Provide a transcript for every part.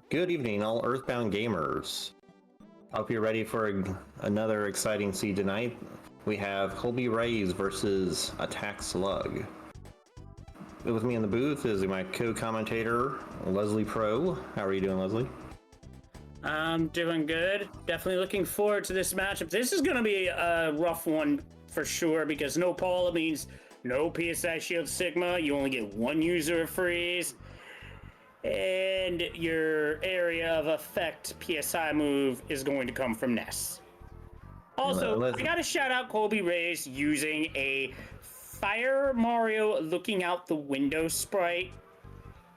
Good evening, all Earthbound gamers. Hope you're ready for another exciting seed tonight. We have ColbyRayz versus Attack Slug. With me in the booth is my co-commentator, Leslie Pro. How are you doing, Leslie? I'm doing good. Definitely looking forward to this matchup. This is going to be a rough one for sure because no Paula means no PSI Shield Sigma. You only get one user of freeze. And your area of effect PSI move is going to come from Ness. Also, I gotta shout out ColbyRayz using a Fire Mario looking out the window sprite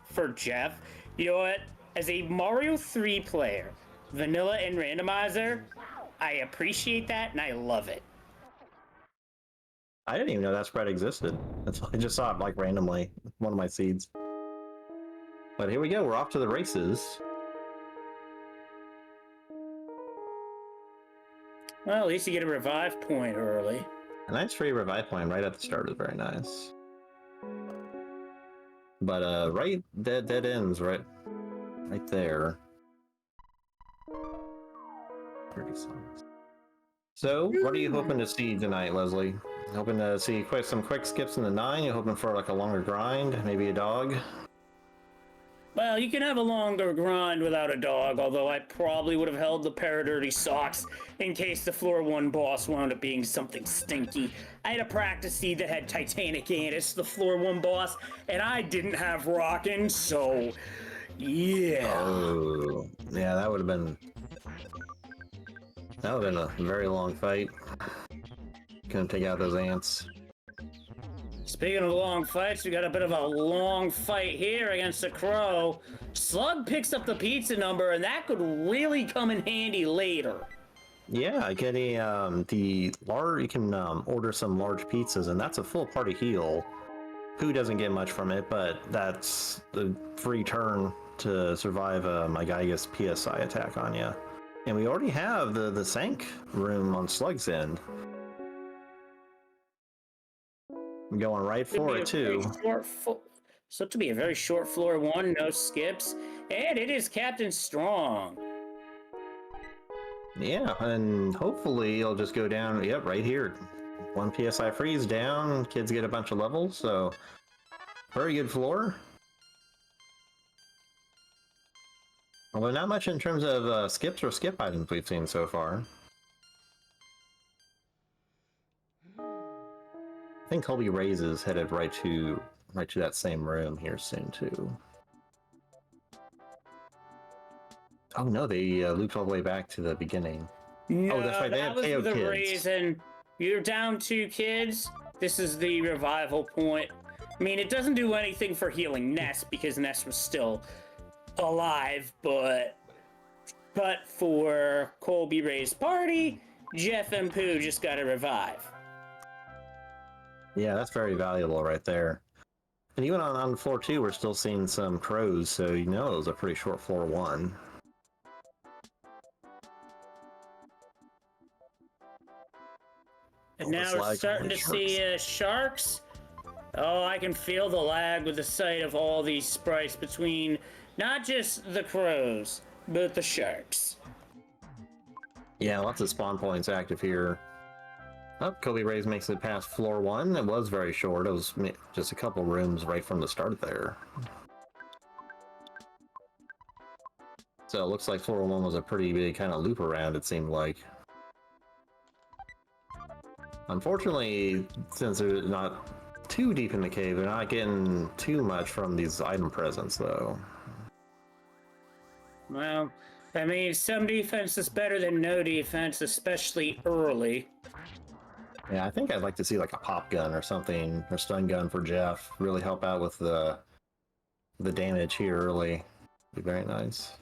for Jeff. You know what? As a Mario 3 player, vanilla and randomizer, I appreciate that and I love it. I didn't even know that spread existed. I just saw it like randomly, one of my seeds. But here we go, we're off to the races. Well, at least you get a revive point early. A nice free revive point right at the start is very nice. But right dead ends right there. Pretty songs. So, what are you hoping to see tonight, Leslie? Hoping to see some quick skips in the 9? You hoping for like a longer grind, maybe a dog? Well, you can have a longer grind without a dog, although I probably would have held the pair of dirty socks in case the floor 1 boss wound up being something stinky. I had a practice seed that had Titanic Antis, the floor 1 boss, and I didn't have Rockin', so yeah. Oh, yeah, that would have been a very long fight. Couldn't take out those ants. Speaking of long fights, we got a bit of a long fight here against a crow. Slug picks up the pizza number, and that could really come in handy later. Yeah, getting the large, you can order some large pizzas, and that's a full party heal. Who doesn't get much from it, but that's the free turn to survive my Gaius PSI attack on you. And we already have the Sank room on Slug's end. I'm going right for it too. So to be a very short floor 1, no skips, and it is Captain Strong. Yeah, and hopefully it'll just go down. Yep, right here. 1 PSI freeze down. Kids get a bunch of levels, so very good floor. Although not much in terms of skips or skip items we've seen so far. I think ColbyRayz is headed right to that same room here soon too. Oh no, they looped all the way back to the beginning. No, oh, that's right. They have KO the kids. reason you're down 2 kids. This is the revival point. I mean, it doesn't do anything for healing Ness because Ness was still alive, but for ColbyRayz party, Jeff and Pooh just got to revive. Yeah, that's very valuable right there. And even on floor 2, we're still seeing some crows, so you know it was a pretty short floor 1. And now we're starting to see sharks. Oh, I can feel the lag with the sight of all these sprites between not just the crows, but the sharks. Yeah, lots of spawn points active here. Oh, ColbyRayz makes it past floor 1. It was very short. It was just a couple rooms right from the start there. So it looks like floor 1 was a pretty big kind of loop around, it seemed like. Unfortunately, since they're not too deep in the cave, they're not getting too much from these item presents, though. Well, I mean, some defense is better than no defense, especially early. Yeah, I think I'd like to see like a pop gun or something, or stun gun for Jeff. Really help out with the damage here early. Be very nice.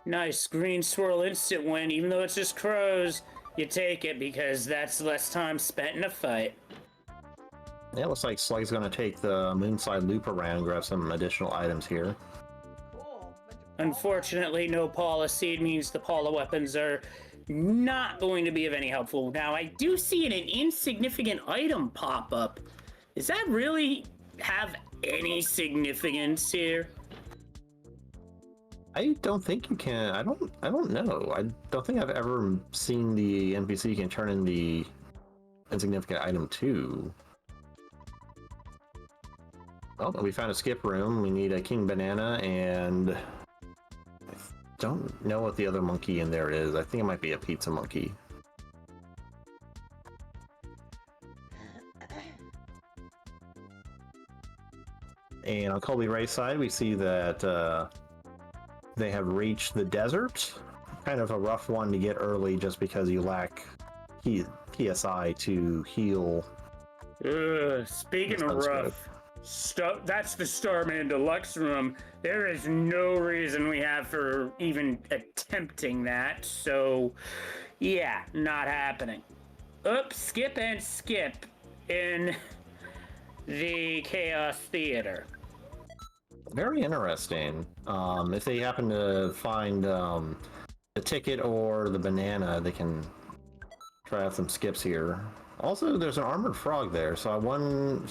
Nice green swirl instant win, even though it's just crows. You take it because that's less time spent in a fight. Yeah, it looks like Slug's going to take the moonside loop around, grab some additional items here. Unfortunately, no Paula seed means the Paula weapons are not going to be of any helpful. Now, I do see an insignificant item pop up. Does that really have any significance here? I don't think you can. I don't know. I don't think I've ever seen the NPC can turn in the insignificant item too. Oh, we found a skip room. We need a king banana, and I don't know what the other monkey in there is. I think it might be a pizza monkey. And on ColbyRayz side, we see that they have reached the desert. Kind of a rough one to get early just because you lack PSI to heal. Speaking of rough, that's the Starman Deluxe room. There is no reason we have for even attempting that. So, yeah, not happening. Oops, skip and skip in the Chaos Theater. Very interesting. If they happen to find the ticket or the banana, they can try out some skips here. Also, there's an armored frog there, so I don't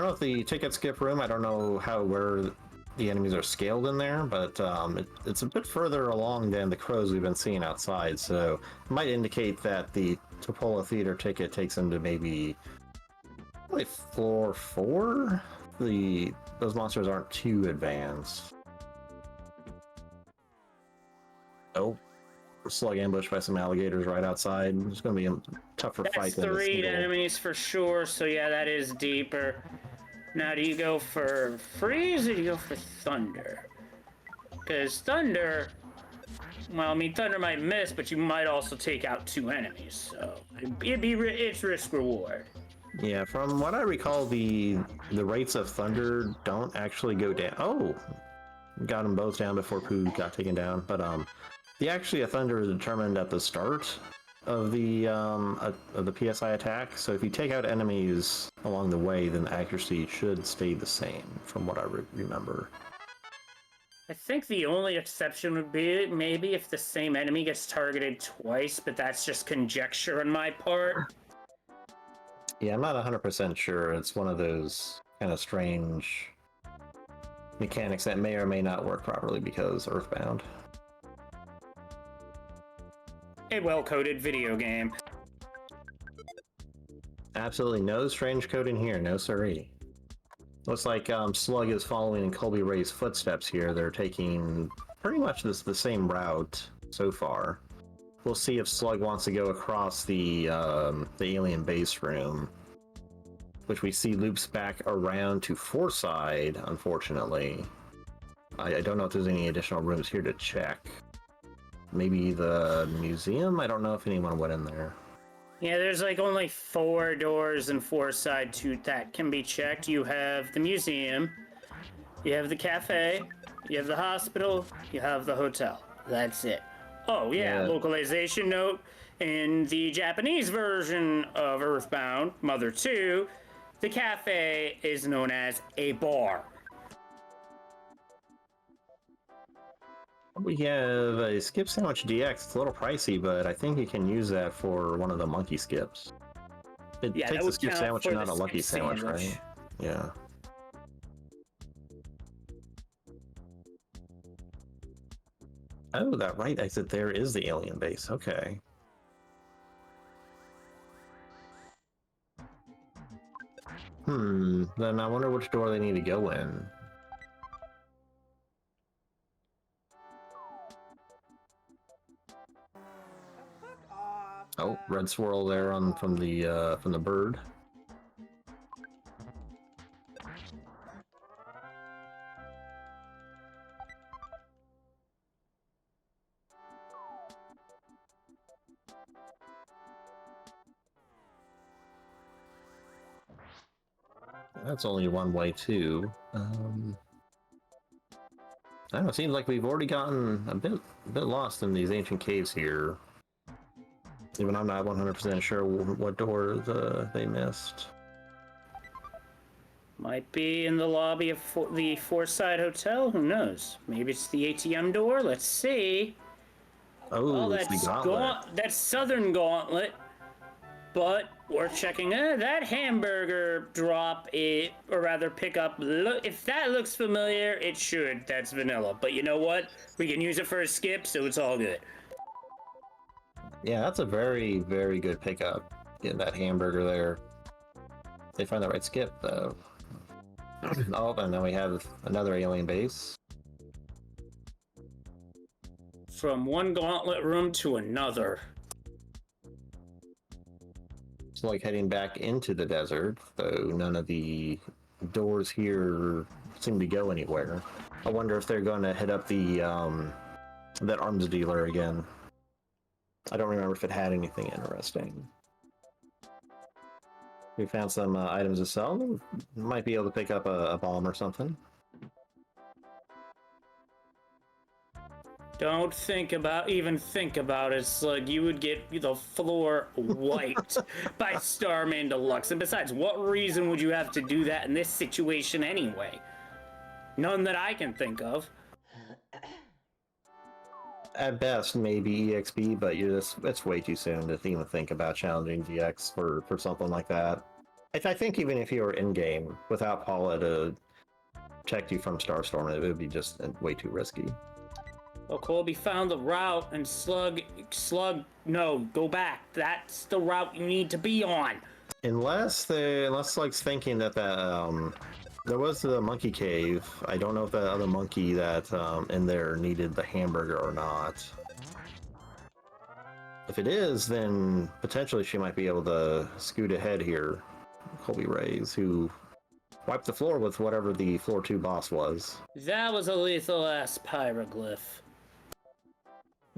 know if the ticket skip room, I don't know where the enemies are scaled in there, but it's a bit further along than the crows we've been seeing outside, so it might indicate that the Topola Theater ticket takes them to maybe like floor 4? Those monsters aren't too advanced. Oh, slug ambushed by some alligators right outside. It's going to be a tougher fight than That's 3 enemies for sure, so yeah, that is deeper. Now, do you go for freeze or do you go for thunder? Because thunder, well, I mean, thunder might miss, but you might also take out 2 enemies, so it's risk reward. Yeah, from what I recall, the rates of thunder don't actually go down. Oh, got them both down before Pooh got taken down. But the thunder is determined at the start of the PSI attack. So if you take out enemies along the way, then the accuracy should stay the same, from what I remember. I think the only exception would be maybe if the same enemy gets targeted twice, but that's just conjecture on my part. Yeah, I'm not 100% sure. It's one of those kind of strange mechanics that may or may not work properly because Earthbound. A well-coded video game. Absolutely no strange code in here, no siree. Looks like Slug is following in ColbyRay's footsteps here. They're taking pretty much the same route so far. We'll see if Slug wants to go across the alien base room, which we see loops back around to Foreside, unfortunately. I don't know if there's any additional rooms here to check. Maybe the museum? I don't know if anyone went in there. Yeah, there's like only 4 doors in Foreside that can be checked. You have the museum, you have the cafe, you have the hospital, you have the hotel. That's it. Oh, yeah, localization note. In the Japanese version of Earthbound, Mother 2, the cafe is known as a bar. We have a skip sandwich DX. It's a little pricey, but I think you can use that for one of the monkey skips. It takes a skip sandwich and not a lucky sandwich, right? Yeah. Oh, that right exit there is the alien base. Okay. Then I wonder which door they need to go in. Oh, red swirl there from the bird. That's only one way too. I don't know, it seems like we've already gotten a bit lost in these ancient caves here. Even I'm not 100% sure what door they missed. Might be in the lobby of the Foreside Hotel. Who knows? Maybe it's the ATM door. Let's see. Oh, it's the gauntlet. That's Southern Gauntlet. but worth checking. That hamburger drop, or rather pickup, if that looks familiar, it should. That's vanilla. But you know what? We can use it for a skip, so it's all good. Yeah, that's a very, very good pickup. Getting that hamburger there. They find the right skip, though. Oh, and then we have another alien base. From one gauntlet room to another. It's like heading back into the desert, though none of the doors here seem to go anywhere. I wonder if they're going to hit up the that arms dealer again. I don't remember if it had anything interesting. We found some items to sell. Might be able to pick up a bomb or something. Don't even think about it, Slug. You would get the floor wiped by Starman Deluxe. And besides, what reason would you have to do that in this situation anyway? None that I can think of. At best, maybe EXP, but it's way too soon to even think about challenging GX for something like that. I think even if you were in-game, without Paula to protect you from Starstorm, it would be just way too risky. Well, Colby found the route, and Slug, no, go back. That's the route you need to be on. Unless Slug's thinking that there was the monkey cave. I don't know if that other monkey that in there needed the hamburger or not. If it is, then potentially she might be able to scoot ahead here. ColbyRayz, who wiped the floor with whatever the floor 2 boss was. That was a lethal-ass pyroglyph.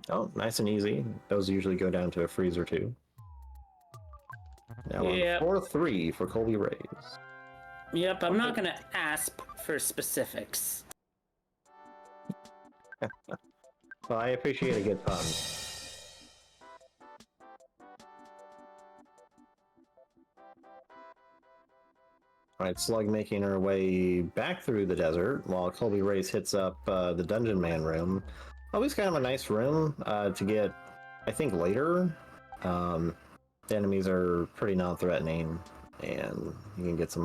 Oh, nice and easy. Those usually go down to a freezer too. Now yep. On 4-3 for ColbyRayz. Yep, I'm not gonna ask for specifics. Well, I appreciate a good pun. Alright, Slug making her way back through the desert, while ColbyRayz hits up the Dungeon Man room. Always kind of a nice room to get, I think, later. The enemies are pretty non-threatening, and you can get some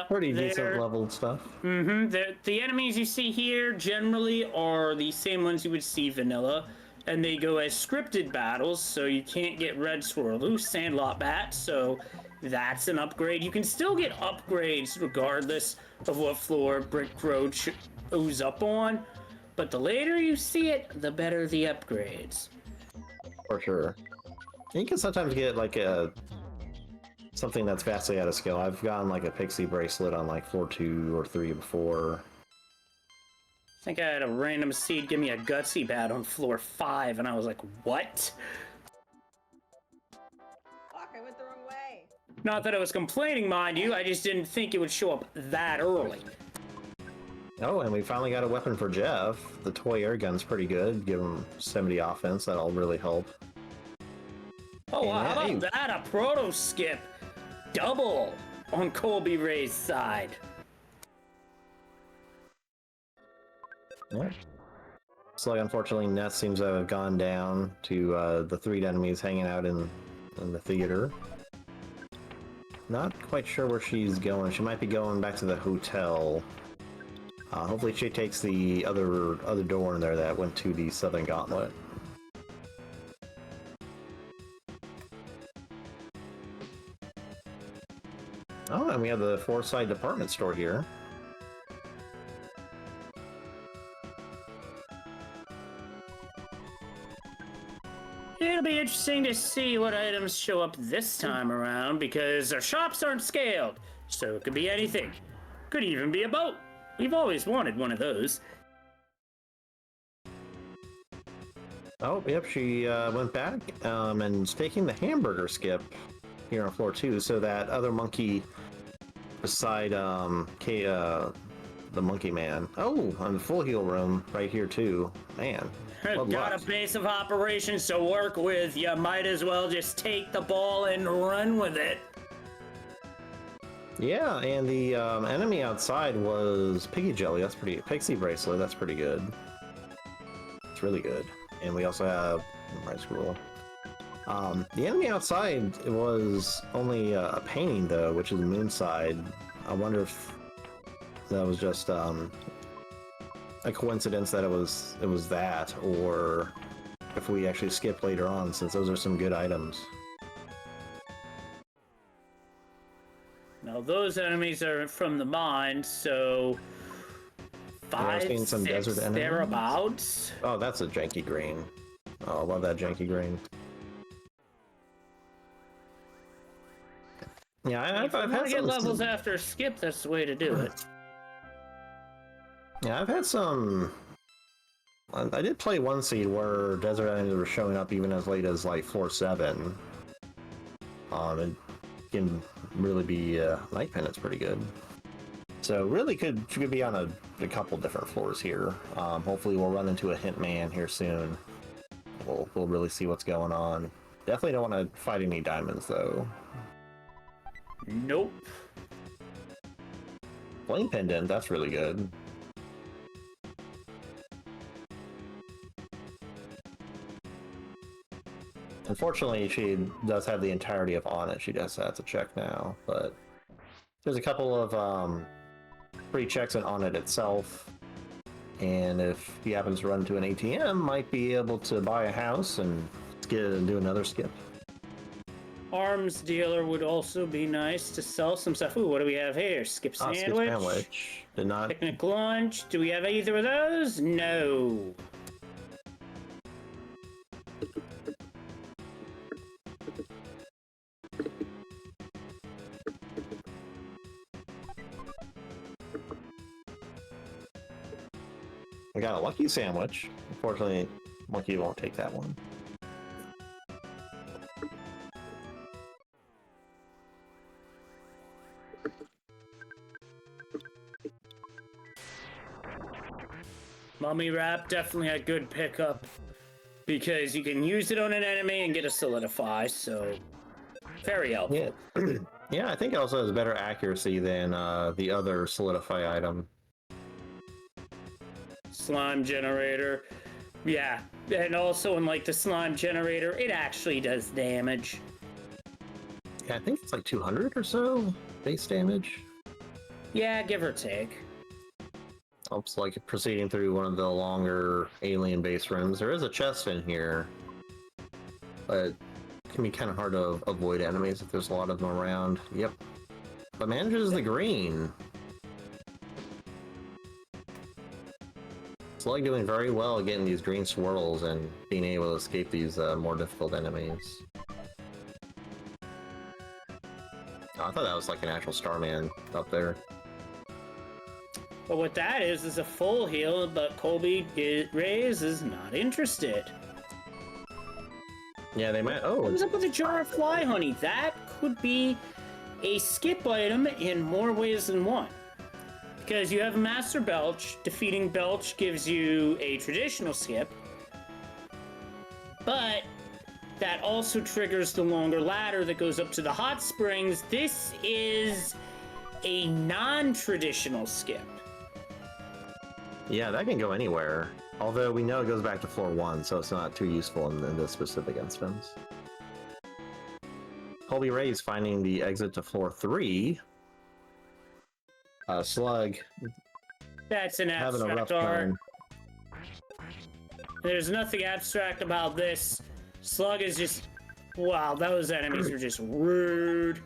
pretty decent leveled stuff. The enemies you see here generally are the same ones you would see vanilla, and they go as scripted battles, so you can't get Red Swirl Sandlot Bat, so that's an upgrade. You can still get upgrades regardless of what floor Brick Road shows up on, but the later you see it, the better the upgrades. For sure. And you can sometimes get like something that's vastly out of skill. I've gotten like a pixie bracelet on like floor 2 or 3 before. I think I had a random seed give me a gutsy bat on floor 5, and I was like, what? Fuck, I went the wrong way. Not that I was complaining, mind you, I just didn't think it would show up that early. Oh, and we finally got a weapon for Jeff. The toy air gun's pretty good. Give him 70 offense, that'll really help. Oh, wow, how about that? A proto skip. Double on ColbyRayz side. Yeah. So, like, unfortunately, Ness seems to have gone down to the 3 enemies hanging out in the theater. Not quite sure where she's going. She might be going back to the hotel. Hopefully she takes the other door in there that went to the Southern Gauntlet. Oh, and we have the Forsyth department store here. It'll be interesting to see what items show up this time around, because our shops aren't scaled, so it could be anything. Could even be a boat. We've always wanted one of those. Oh, yep, she went back and is taking the hamburger skip here on floor 2, so that other monkey beside the monkey man. Oh, on the full heal room right here too. Man. Got a base of operations to work with. You might as well just take the ball and run with it. Yeah, and the enemy outside was Piggy Jelly. That's pretty. Pixie Bracelet. That's pretty good. It's really good. And we also have Red Scroll. The enemy outside it was only a painting though, which is Moonside. I wonder if that was just a coincidence that it was that, or if we actually skip later on, since those are some good items. Now those enemies are from the mine, so I've 5, seen some 6, desert enemies. thereabouts. Oh, that's a janky green. Oh, I love that janky green. Yeah, If I've you want had to get some levels after a skip, that's the way to do it. Yeah, I've had some. I did play one seed where desert enemies were showing up even as late as like floor 7. It can really be Night Pendant's pretty good. So really could be on a couple different floors here. Hopefully we'll run into a hint man here soon. We'll really see what's going on. Definitely don't want to fight any diamonds though. Nope. Flame Pendant, that's really good. Unfortunately, she does have the entirety of On It. She does have to check now, but there's a couple of free checks in On It itself, and if he happens to run into an ATM, might be able to buy a house and do another skip. Arms dealer would also be nice to sell some stuff. Ooh, what do we have here? Skip Ah, sandwich. skip sandwich. Did not. Picnic lunch. Do we have either of those? No. We got a lucky sandwich. Unfortunately, Monkey won't take that one. Mummy wrap, definitely a good pickup because you can use it on an enemy and get a solidify, so very helpful. Yeah, yeah. I think it also has better accuracy than the other solidify item. Slime generator. Yeah, and also in like the slime generator, it actually does damage. Yeah, I think it's like 200 or so base damage. Yeah, give or take. Helps like proceeding through one of the longer alien base rooms. There is a chest in here, but it can be kind of hard to avoid enemies if there's a lot of them around. Yep. But manages the green. Slug doing very well getting these green swirls and being able to escape these more difficult enemies. Oh, I thought that was like an actual Starman up there. But what that is a full heal, but ColbyRayz is not interested. Yeah, they might. What Oh, was up with the jar of fly honey? That could be a skip item in more ways than one. Because you have Master Belch. Defeating Belch gives you a traditional skip. But that also triggers the longer ladder that goes up to the hot springs. This is a non-traditional skip. yeah, that can go anywhere. Although we know it goes back to floor 1, so it's not too useful in this specific instance. ColbyRayz finding the exit to floor 3. Slug That's an having a rough abstract art. time. There's nothing abstract about this. Slug is just... Wow, those enemies are just rude.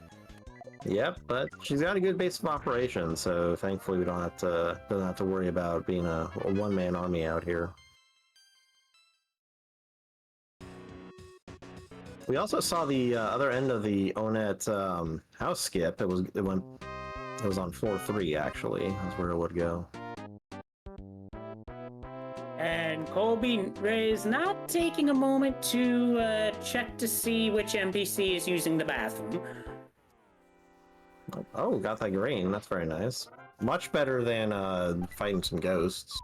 Yep, but she's got a good base of operations, so thankfully we don't have to worry about being a one-man army out here. We also saw the other end of the Onet house skip. It was on floor 3 actually. That's where it would go. And ColbyRayz not taking a moment to check to see which NPC is using the bathroom. Oh, got that green. That's very nice. Much better than fighting some ghosts.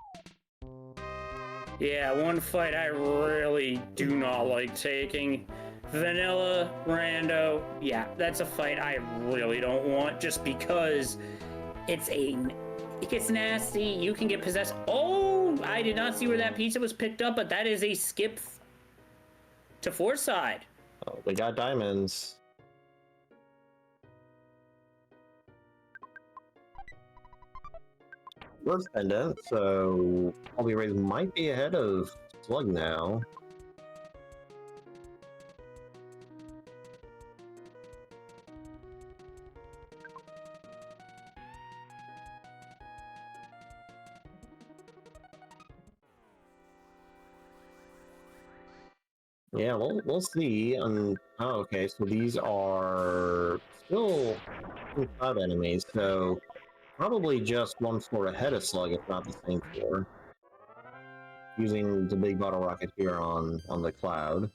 Yeah, one fight I really do not like taking. Vanilla, Rando, yeah, that's a fight I really don't want just because it gets nasty, you can get possessed. Oh, I did not see where that pizza was picked up, but that is a skip to Foreside. Oh, we got diamonds. First pendant, so ColbyRayz might be ahead of Slug now. Yeah, we'll see. Oh, okay. So these are still cloud enemies. So probably just one floor ahead of Slug, if not the same floor. Using the big bottle rocket here on the cloud,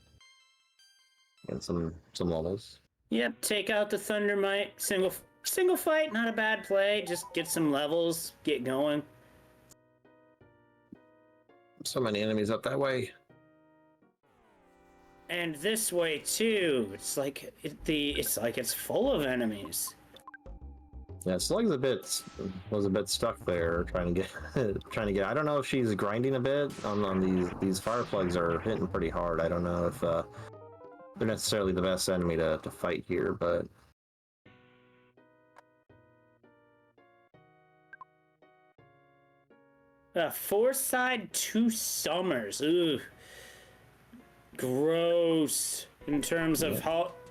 and some levels. Yep, take out the Thundermite. Single fight, not a bad play. Just get some levels, get going. So many enemies up that way. And this way too. It's like it's full of enemies. Yeah, Slug's was a bit stuck there trying to get. I don't know if she's grinding a bit on these fire plugs are hitting pretty hard. I don't know if they're necessarily the best enemy to fight here, but Foreside 2 Summers. Ooh. Gross. In terms of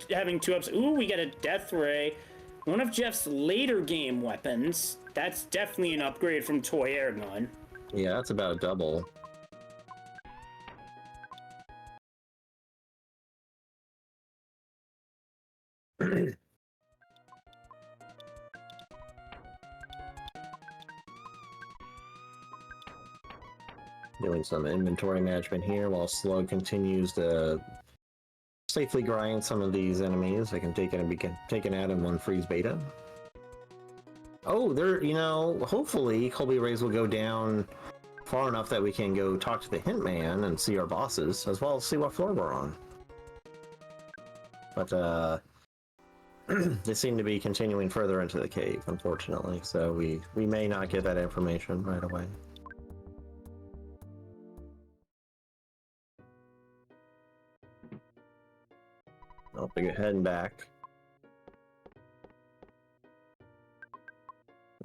having 2 ups. Ooh, we got a Death Ray. One of Jeff's later game weapons. That's definitely an upgrade from Toy Air Gun. yeah, that's about a double. Doing some inventory management here while Slug continues to safely grind some of these enemies. They can take it and be taken out in one freeze beta. Oh, hopefully ColbyRayz will go down far enough that we can go talk to the Hint Man and see our bosses, as well as see what floor we're on. But they seem to be continuing further into the cave, unfortunately, so we may not get that information right away. Oh, they're heading back.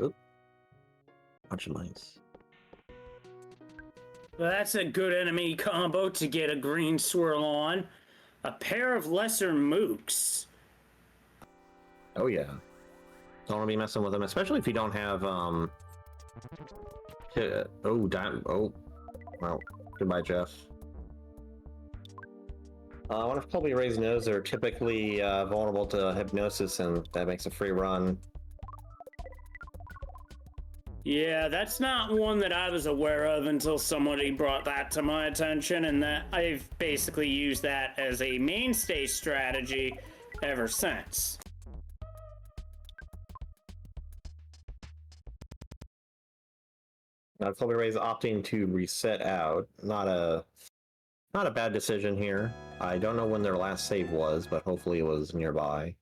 Oop. Bunch of mice. Well, that's a good enemy combo to get a green swirl on. A pair of lesser mooks. Oh yeah. Don't want to be messing with them, especially if you don't have oh, well, goodbye, Jeff. I wonder if ColbyRayz knows they're typically vulnerable to hypnosis, and that makes a free run. Yeah, that's not one that I was aware of until somebody brought that to my attention, and that I've basically used that as a mainstay strategy ever since. Now ColbyRayz opting to reset out. Not a bad decision here. I don't know when their last save was, but hopefully it was nearby.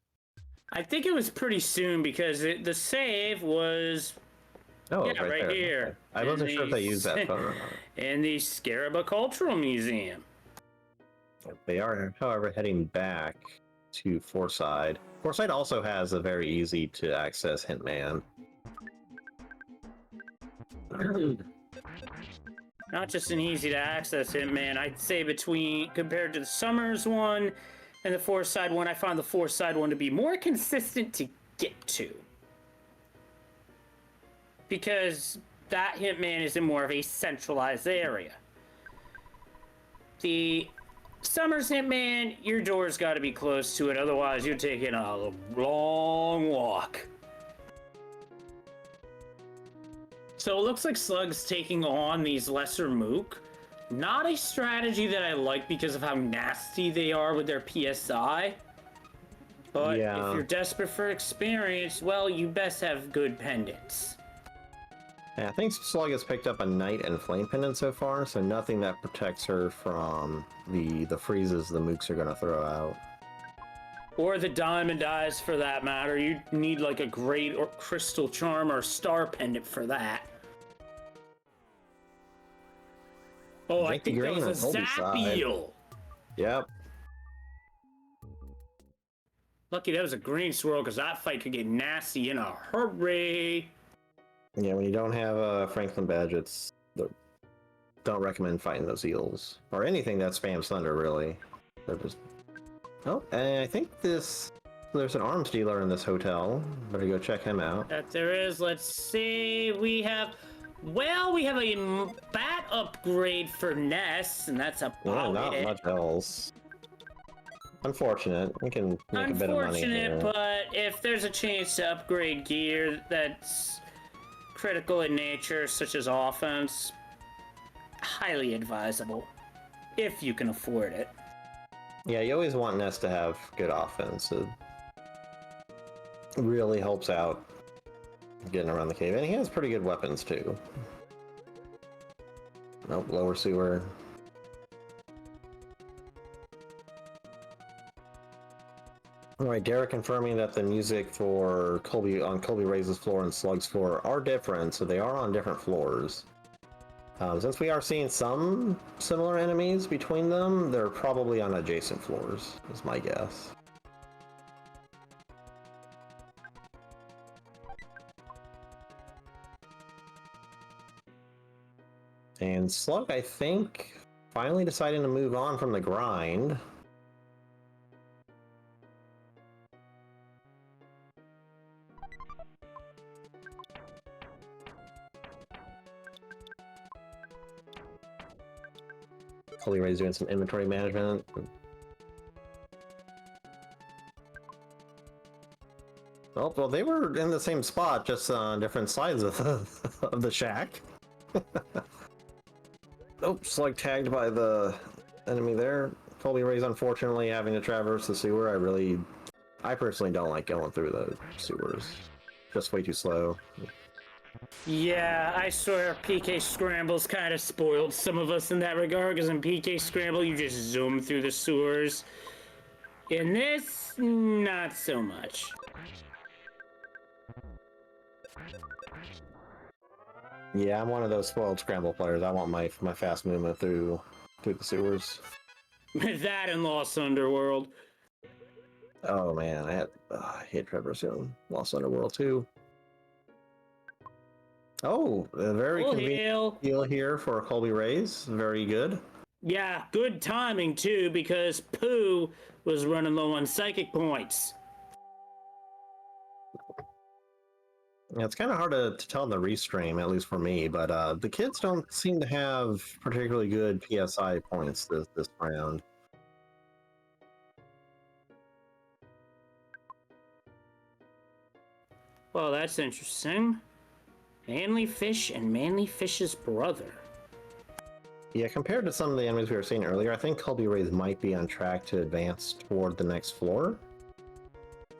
I think it was pretty soon because the save was right there. here. I wasn't sure if they used that phone or not. In the Scaraba Cultural Museum. They are, however, heading back to Foreside. Foreside also has a very easy to access Hint Man. Not just an easy to access Hint Man. I'd say compared to the Summers one and the Foreside one, I found the Foreside one to be more consistent to get to. Because that Hint Man is in more of a centralized area. The Summers Hint Man, your door's got to be close to it, otherwise you're taking a long walk. So it looks like Slug's taking on these lesser mook. Not a strategy that I like because of how nasty they are with their PSI. But if you're desperate for experience, well, you best have good pendants. Yeah, I think Slug has picked up a Night and Flame pendant so far, so nothing that protects her from the freezes the mooks are going to throw out. Or the Diamond Eyes, for that matter. You need like a Great or Crystal Charm or Star Pendant for that. Oh, I think that was a Zappiel. Yep. Lucky that was a green swirl, because that fight could get nasty in a hurry. Yeah, when you don't have a Franklin badge, don't recommend fighting those eels or anything that spams thunder. Really, they're just. Oh, and I think there's an arms dealer in this hotel. Better go check him out. That there is. Let's see. We have a bat upgrade for Ness, and that's about Not it. much else. Unfortunate. We can make a bit of money here. Unfortunate, but if there's a chance to upgrade gear that's critical in nature, such as offense, highly advisable, if you can afford it. Yeah, you always want Ness to have good offense. It really helps out getting around the cave. And he has pretty good weapons, too. Nope, lower sewer. Alright, Derek confirming that the music for ColbyRayz's floor and Slug's floor are different, so they are on different floors. Since we are seeing some similar enemies between them, they're probably on adjacent floors, is my guess. And Slug, I think, finally deciding to move on from the grind. ColbyRayz doing some inventory management. Oh, well, they were in the same spot, just on different sides of of the shack. Oh, Slug tagged by the enemy there. ColbyRayz unfortunately having to traverse the sewer. I personally don't like going through the sewers. Just way too slow. Yeah, I swear PK Scramble's kind of spoiled some of us in that regard, because in PK Scramble you just zoom through the sewers. In this, not so much. Yeah, I'm one of those spoiled scramble players. I want my fast movement through the sewers. That and Lost Underworld. Oh man, I hate traversing Lost Underworld too. Oh, a very convenient deal here for ColbyRayz. Very good. Yeah, good timing too, because Pooh was running low on psychic points. Yeah, it's kind of hard to tell in the restream, at least for me, but the kids don't seem to have particularly good PSI points this round. Well, that's interesting. Manly Fish and Manly Fish's brother. Yeah, compared to some of the enemies we were seeing earlier, I think ColbyRayz might be on track to advance toward the next floor.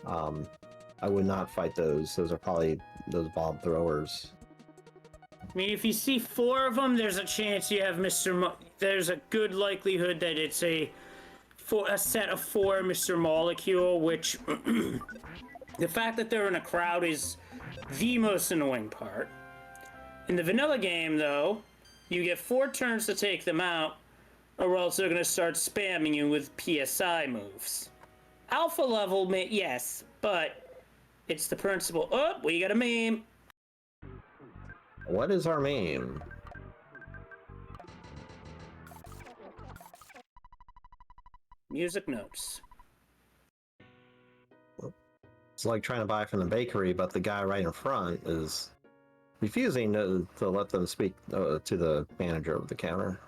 I would not fight those. Those are probably those bomb throwers. I mean, if you see 4 of them, there's a chance you have there's a good likelihood that it's a set of 4 Mr. Molecule, which the fact that they're in a crowd is the most annoying part. In the vanilla game, though, you get 4 turns to take them out, or else they're going to start spamming you with PSI moves. Alpha level, yes, but it's the principle. Oh, we got a meme. What is our meme? Music notes. It's like trying to buy from the bakery, but the guy right in front is refusing to let them speak to the manager of the counter.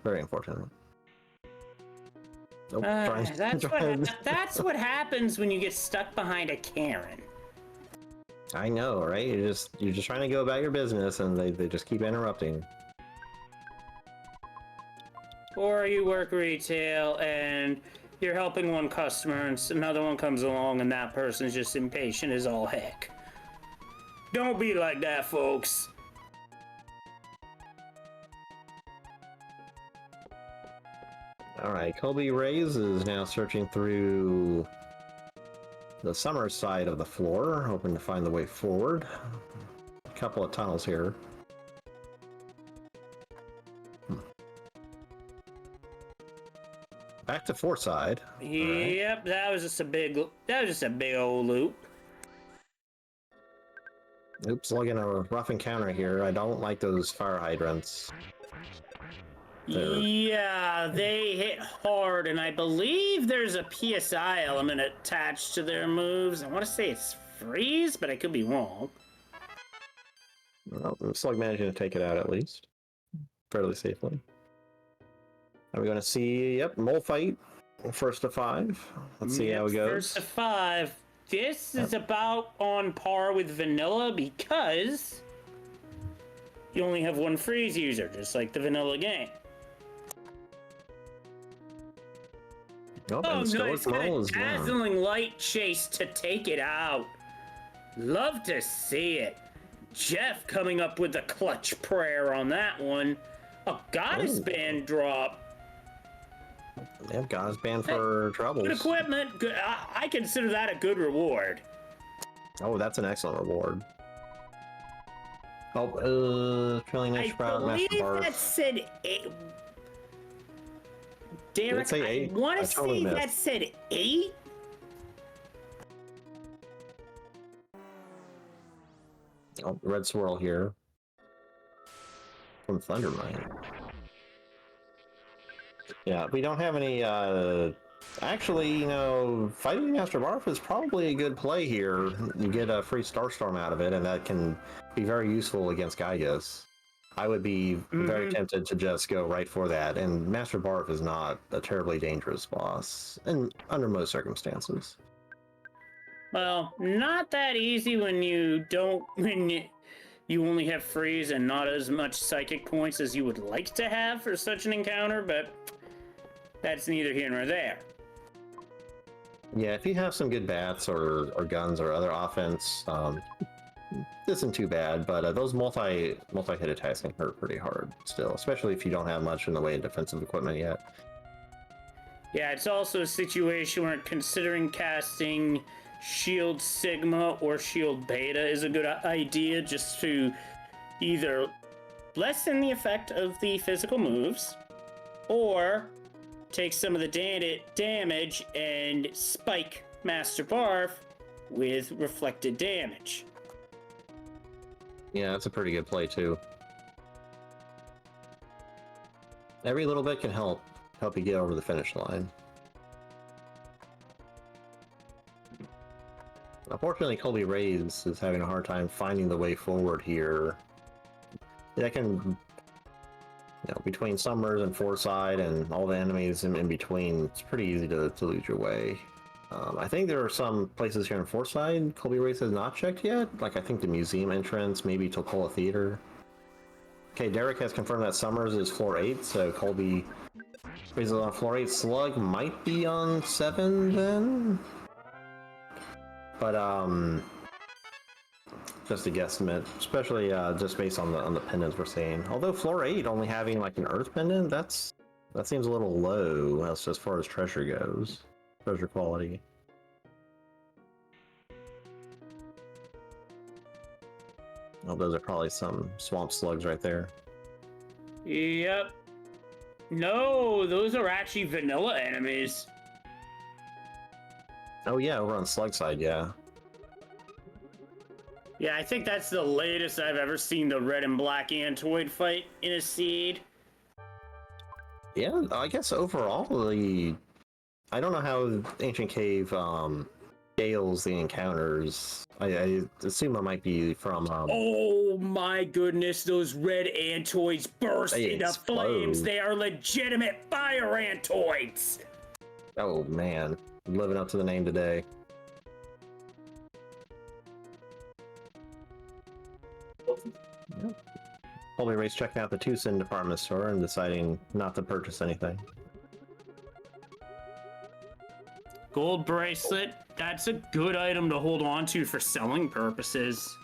Very unfortunate. Nope, That's what happens when you get stuck behind a Karen. I know, right? You're just trying to go about your business, and they just keep interrupting. Or you work retail and you're helping one customer and another one comes along and that person's just impatient as all heck. Don't be like that, folks. Alright, ColbyRayz is now searching through the summer side of the floor, hoping to find the way forward. A couple of tunnels here. Back back to Fourside. Yep, right. That was just a big old loop. Oops, looking at a rough encounter here. I don't like those fire hydrants. Yeah, they hit hard, and I believe there's a PSI element attached to their moves. I want to say it's freeze, but I could be wrong. Well, Slug managing to take it out at least. Fairly safely. Are we going to see, yep, mole fight, first to 5. Let's see how it goes. First to 5. This is about on par with vanilla because you only have one freeze user, just like the vanilla game. Oh, nice. Got a dazzling light chase to take it out. Love to see it. Jeff coming up with the clutch prayer on that one. A goddess band drop. Yeah, goddess band for troubles. Good equipment. Good. I consider that a good reward. Oh, that's an excellent reward. Oh, Trilling Niche Sprout, Master Barf. That said 8. Derek, I want to say that said 8. Oh, red swirl here from Thundermine. Yeah, we don't have any, actually, you know, fighting Master Barf is probably a good play here. You get a free Starstorm out of it, and that can be very useful against Gygas. I would be very tempted to just go right for that, and Master Barf is not a terribly dangerous boss, and under most circumstances. Well, not that easy when you only have freeze and not as much psychic points as you would like to have for such an encounter, but that's neither here nor there. Yeah, if you have some good bats or guns or other offense, this isn't too bad, but those multi-hit attacks can hurt pretty hard still, especially if you don't have much in the way of defensive equipment yet. Yeah, it's also a situation where considering casting Shield Sigma or Shield Beta is a good idea, just to either lessen the effect of the physical moves or take some of the damage and spike Master Barf with reflected damage. Yeah, that's a pretty good play too. Every little bit can help you get over the finish line. Unfortunately, ColbyRayz is having a hard time finding the way forward here. That can, you know, between Summers and Fourside and all the enemies in between, it's pretty easy to lose your way. I think there are some places here in Fourside ColbyRayz has not checked yet. Like, I think the museum entrance, maybe Tolpola Theater. Okay, Derek has confirmed that Summers is floor 8, so ColbyRayz is on floor 8. Slug might be on 7 then? But, just a guesstimate, especially just based on the pendants we're seeing. Although floor 8 only having like an earth pendant, that seems a little low as far as treasure goes. Treasure quality. Oh, those are probably some swamp slugs right there. Yep. No, those are actually vanilla enemies. Oh yeah, over on slug side, yeah. Yeah, I think that's the latest I've ever seen the red and black Antoid fight in a seed. Yeah, I guess overall, I don't know how Ancient Cave scales the encounters. I assume it might be from... Oh my goodness, those red Antoids burst into flames. They are legitimate fire Antoids. Oh man, I'm living up to the name today. ColbyRayz checking out the Tucson department store and deciding not to purchase anything. Gold bracelet, that's a good item to hold on to for selling purposes.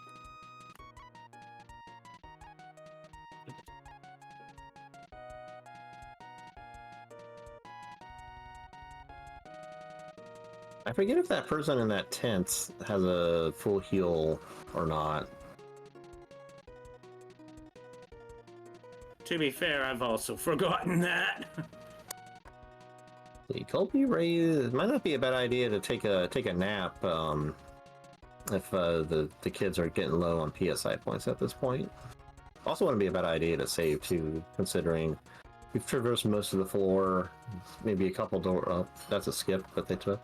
I forget if that person in that tent has a full heal or not. To be fair, I've also forgotten that. The ColbyRayz, it might not be a bad idea to take a nap if the kids are getting low on PSI points at this point. Also, wouldn't be a bad idea to save too, considering we've traversed most of the floor. Maybe a couple door up. That's a skip that they took.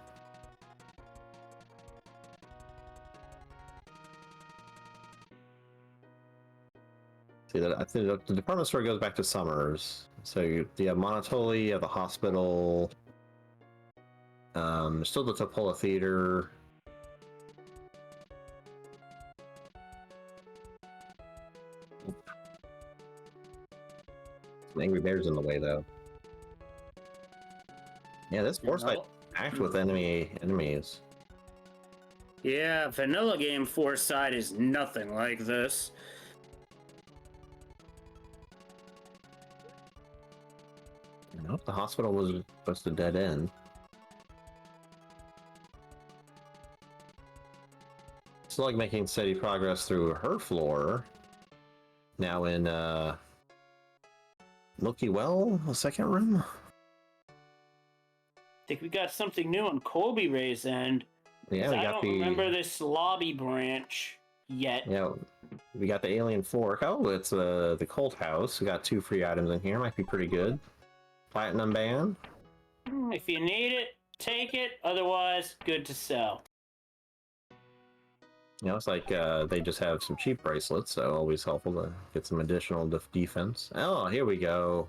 See that? I think the department store goes back to Summers. So you have Monotoli, you have the hospital. Still the Topola Theater. Some Angry Bears in the way, though. Yeah, this force fight packed with enemies. Yeah, vanilla game force side is nothing like this. Nope, the hospital was supposed to dead end. It's like making steady progress through her floor. Now in Milky Well, the second room. I think we got something new on ColbyRayz end. Yeah, we I got don't remember this lobby branch yet. Yeah, we got the alien fork. Oh, it's the Colt House. We got 2 free items in here. Might be pretty good. Platinum band. If you need it, take it. Otherwise, good to sell. You know, it's like they just have some cheap bracelets, so always helpful to get some additional defense. Oh, here we go.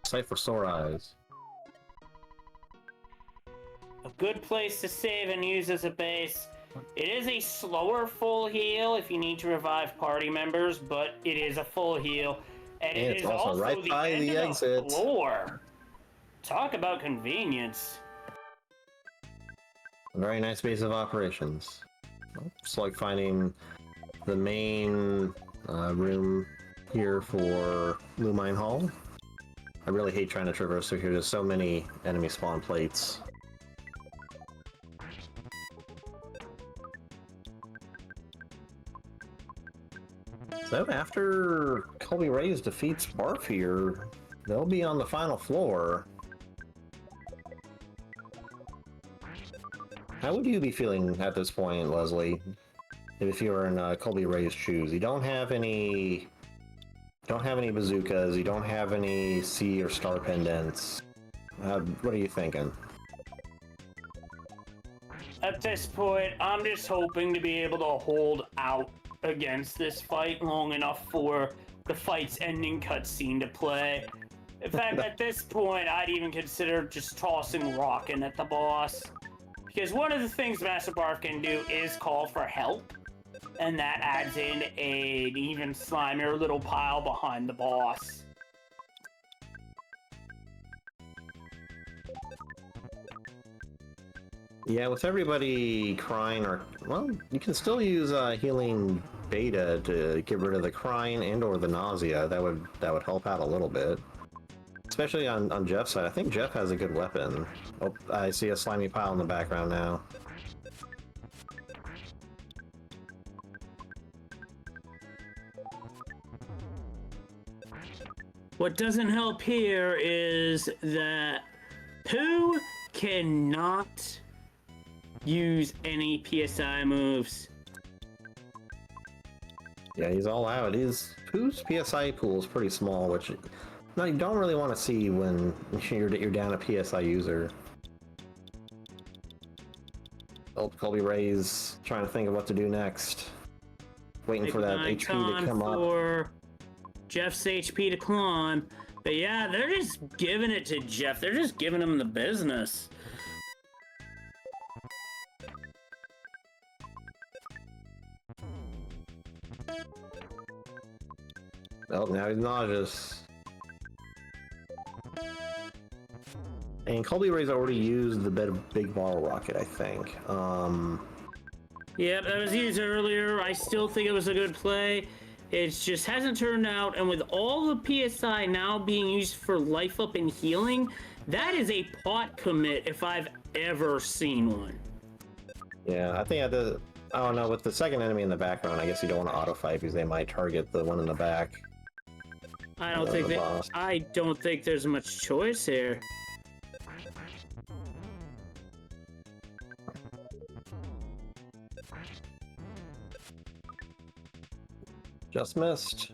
Sight for sore eyes. A good place to save and use as a base. It is a slower full heal if you need to revive party members, but it is a full heal. And it it's is also right the by end the of exit. Floor. Talk about convenience. A very nice base of operations. It's like finding the main room here for Lumine Hall. I really hate trying to traverse through here. There's so many enemy spawn plates. So after ColbyRayz defeats Barf here, they'll be on the final floor. How would you be feeling at this point, Leslie? If you were in ColbyRayz shoes, you don't have any bazookas, you don't have any C or star pendants. What are you thinking? At this point, I'm just hoping to be able to hold out against this fight long enough for the fight's ending cutscene to play. In fact, at this point, I'd even consider just tossing Rockin' at the boss. Because one of the things Master Barf can do is call for help, and that adds in an even slimier little pile behind the boss. Yeah, with everybody crying, or well, you can still use healing beta to get rid of the crying and/or the nausea. That would help out a little bit, especially on Jeff's side. I think Jeff has a good weapon. Oh, I see a slimy pile in the background now. What doesn't help here is that Pooh cannot use any PSI moves. Yeah, he's all out. Pooh's PSI pool is pretty small, which no, you don't really want to see when you're down a PSI user. Oh, ColbyRayz trying to think of what to do next. Waiting for that HP to come up. For Jeff's HP to climb. But yeah, they're just giving it to Jeff. They're just giving him the business. Oh, now he's nauseous. And ColbyRayz already used the big bottle rocket, I think. Yep, that was used earlier. I still think it was a good play. It just hasn't turned out, and with all the PSI now being used for life up and healing, that is a pot commit if I've ever seen one. Yeah, I think I don't know, with the second enemy in the background, I guess you don't want to auto fight because they might target the one in the back. I don't think there's much choice here. Just missed.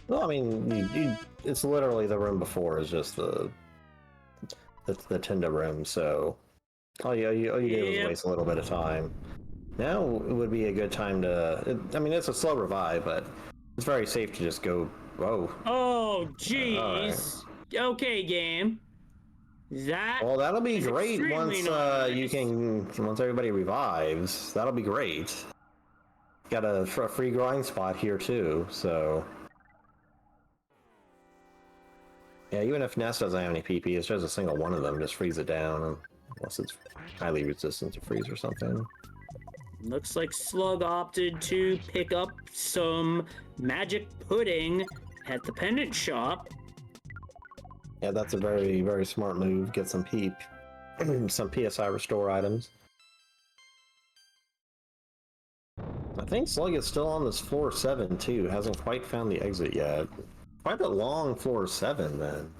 Well, I mean, it's literally the room before is just the Tinder room, so all you did was waste a little bit of time. Now would be a good time to. I mean, it's a slow revive, but it's very safe to just go. Whoa. Oh, jeez. Okay, game. Well, that'll be great once nice. once everybody revives. That'll be great. Got a free grind spot here too, so. Yeah, even if Nest doesn't have any PP, it's just a single one of them. Just freeze it down, unless it's highly resistant to freeze or something. Looks like Slug opted to pick up some magic pudding at the pendant shop. Yeah, that's a very, very smart move. Get some some PSI restore items. I think Slug is still on this floor 7 too. Hasn't quite found the exit yet. Quite a long floor 7 then.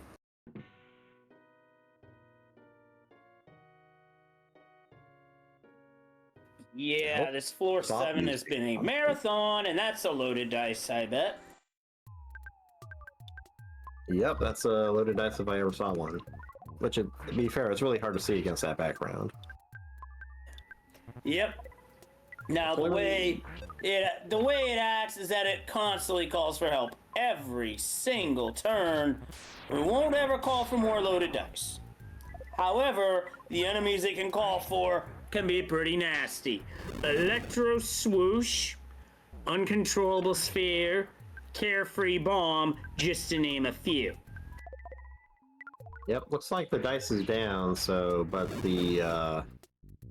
Yeah, this floor 7 has been a marathon, and that's a loaded dice, I bet. Yep, that's a loaded dice if I ever saw one. Which, to be fair, it's really hard to see against that background. Yep. Now the way it acts is that it constantly calls for help every single turn. We won't ever call for more loaded dice. However, the enemies it can call for can be pretty nasty. Electro Swoosh, Uncontrollable Sphere, Carefree Bomb, just to name a few. Yep, looks like the dice is down, so, but the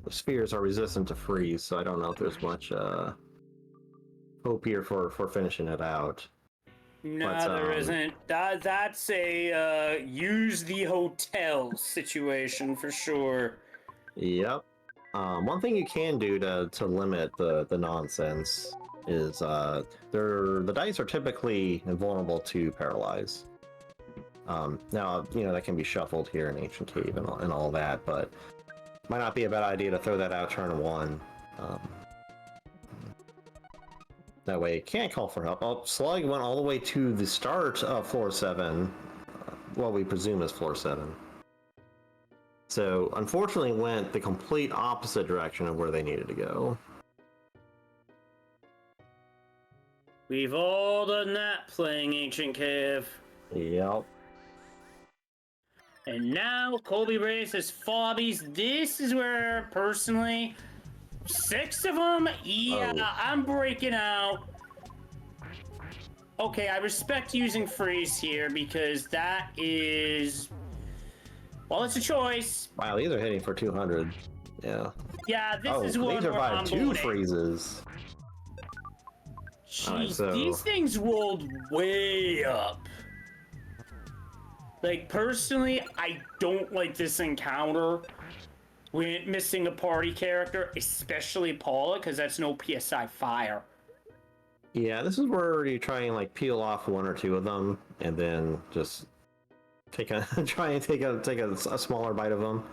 spheres are resistant to freeze, so I don't know if there's much hope here for finishing it out. No, there isn't. That's a use the hotel situation for sure. Yep. One thing you can do to limit the nonsense is the dice are typically invulnerable to paralyze. Now, you know, that can be shuffled here in Ancient Cave and all that, but might not be a bad idea to throw that out turn 1. That way it can't call for help. Oh, Slug went all the way to the start of floor 7, what we presume is floor 7. So, unfortunately went the complete opposite direction of where they needed to go. We've all done that playing Ancient Cave. Yep. And now ColbyRayz has Fobbies. This is where, personally, 6 of them? Yeah, Oh. I'm breaking out. Okay, I respect using freeze here because that is... Well, it's a choice. Wow, these are hitting for 200. Yeah. Yeah, this is one these are where by I'm 2 going. freezes. Jeez, Alright, so- these things rolled way up. Like, personally, I don't like this encounter when missing a party character, especially Paula, because that's no PSI fire. Yeah, this is where you try and like peel off 1 or 2 of them, and then just take a try and take a smaller bite of them.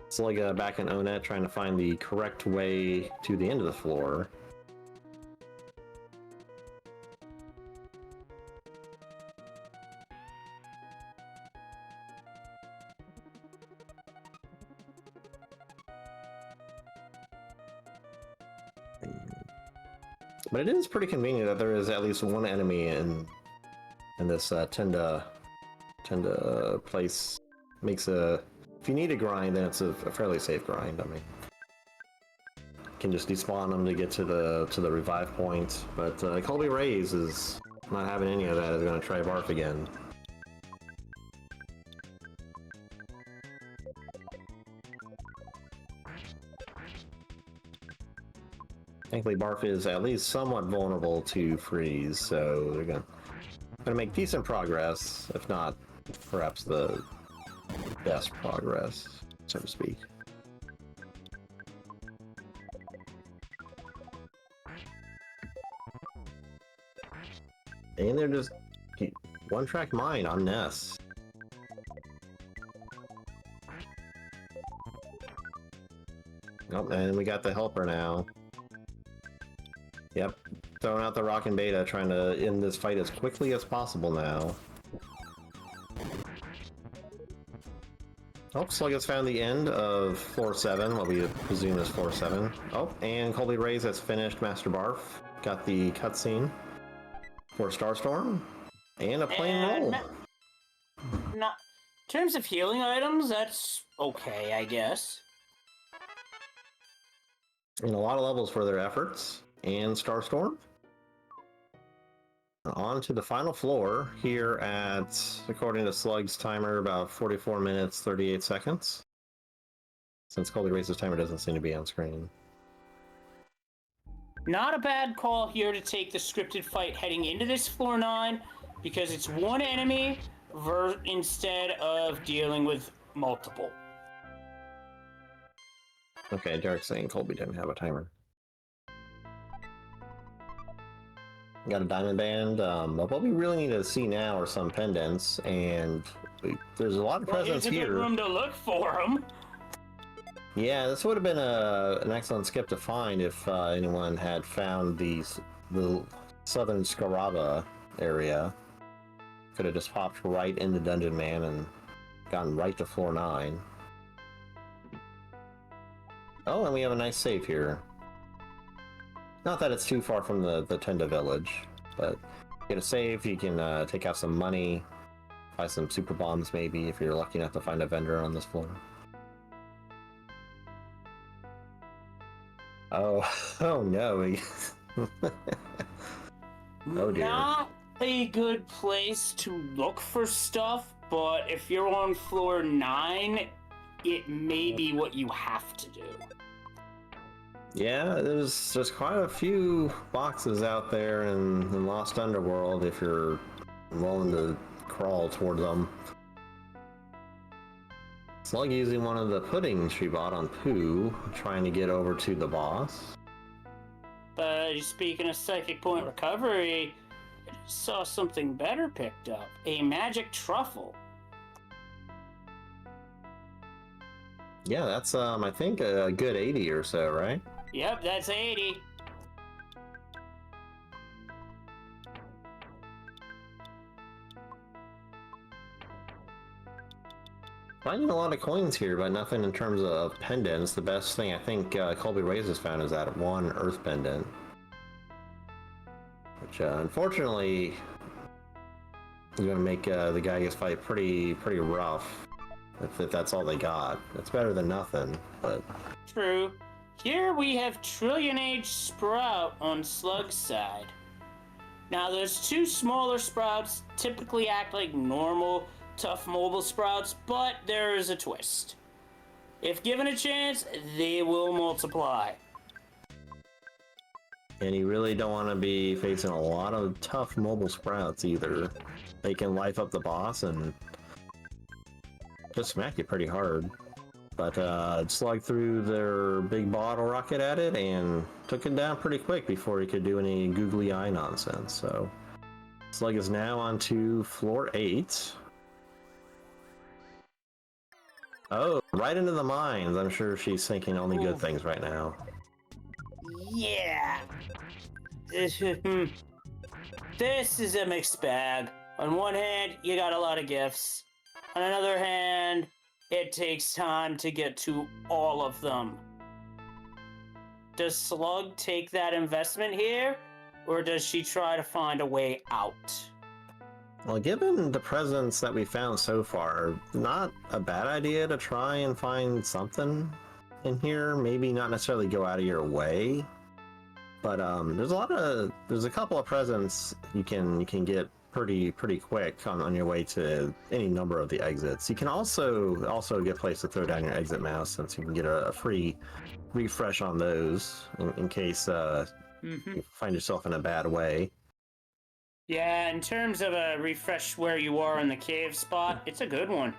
It's like back in Onet trying to find the correct way to the end of the floor. But it is pretty convenient that there is at least one enemy in this Tenda place. Makes a, if you need a grind, then it's a fairly safe grind. I mean, you can just despawn them to get to the revive point. But ColbyRayz is not having any of that. Is going to try Barf again. Thankfully, Barf is at least somewhat vulnerable to freeze, so they're gonna make decent progress, if not perhaps the best progress, so to speak. And they're just one-track mind on Ness. Oh, and we got the helper now. Yep. Throwing out the rock and beta, trying to end this fight as quickly as possible now. Oh, Slug has found the end of floor 7, what we presume is floor 7. Oh, and ColbyRayz has finished Master Barf. Got the cutscene for Starstorm. And a plain roll. Not in terms of healing items, that's okay, I guess. And a lot of levels for their efforts. And Starstorm. On to the final floor here at, according to Slug's timer, about 44 minutes, 38 seconds. Since ColbyRayz's timer doesn't seem to be on screen. Not a bad call here to take the scripted fight heading into this floor 9, because it's one enemy instead of dealing with multiple. Okay, Derek's saying Colby didn't have a timer. Got a diamond band, but what we really need to see now are some pendants, and there's a lot of presents here's a here. good room to look for them. Yeah, this would have been an excellent skip to find if anyone had found the southern Scaraba area. Could have just popped right into Dungeon Man and gotten right to floor 9. Oh, and we have a nice save here. Not that it's too far from the Tenda village, but get a save, you can take out some money, buy some super bombs maybe if you're lucky enough to find a vendor on this floor. Oh, oh no. Oh dear. Not a good place to look for stuff, but if you're on floor 9, it may be what you have to do. Yeah, there's quite a few boxes out there in Lost Underworld if you're willing to crawl towards them. Slug using one of the puddings she bought on Pooh, trying to get over to the boss. But speaking of psychic point recovery, I saw something better picked up. A magic truffle. Yeah, that's I think a good 80 or so, right? Yep, that's 80. Finding a lot of coins here, but nothing in terms of pendants. The best thing I think ColbyRayz has found is that one Earth pendant, which unfortunately is going to make the Gygas fight pretty rough. If that's all they got, it's better than nothing. But True. Here we have Trillion Age Sprout on Slug's side. Now those two smaller sprouts typically act like normal, tough mobile sprouts, but there is a twist. If given a chance, they will multiply. and you really don't want to be facing a lot of tough mobile sprouts either. They can life up the boss and just smack you pretty hard. But Slug threw their big bottle rocket at it and took it down pretty quick before he could do any googly eye nonsense. So Slug is now on to floor 8. Oh, right into the mines. I'm sure she's thinking only good things right now. Yeah. This is a mixed bag. On one hand, you got a lot of gifts. On another hand, it takes time to get to all of them. Does Slug take that investment here, or does she try to find a way out? Well, given the presents that we found so far, not a bad idea to try and find something in here. Maybe not necessarily go out of your way, but there's a couple of presents you can get pretty quick on your way to any number of the exits. You can also get a place to throw down your exit mouse, since you can get a free refresh on those in case you find yourself in a bad way. Yeah, in terms of a refresh where you are in the cave spot, it's a good one.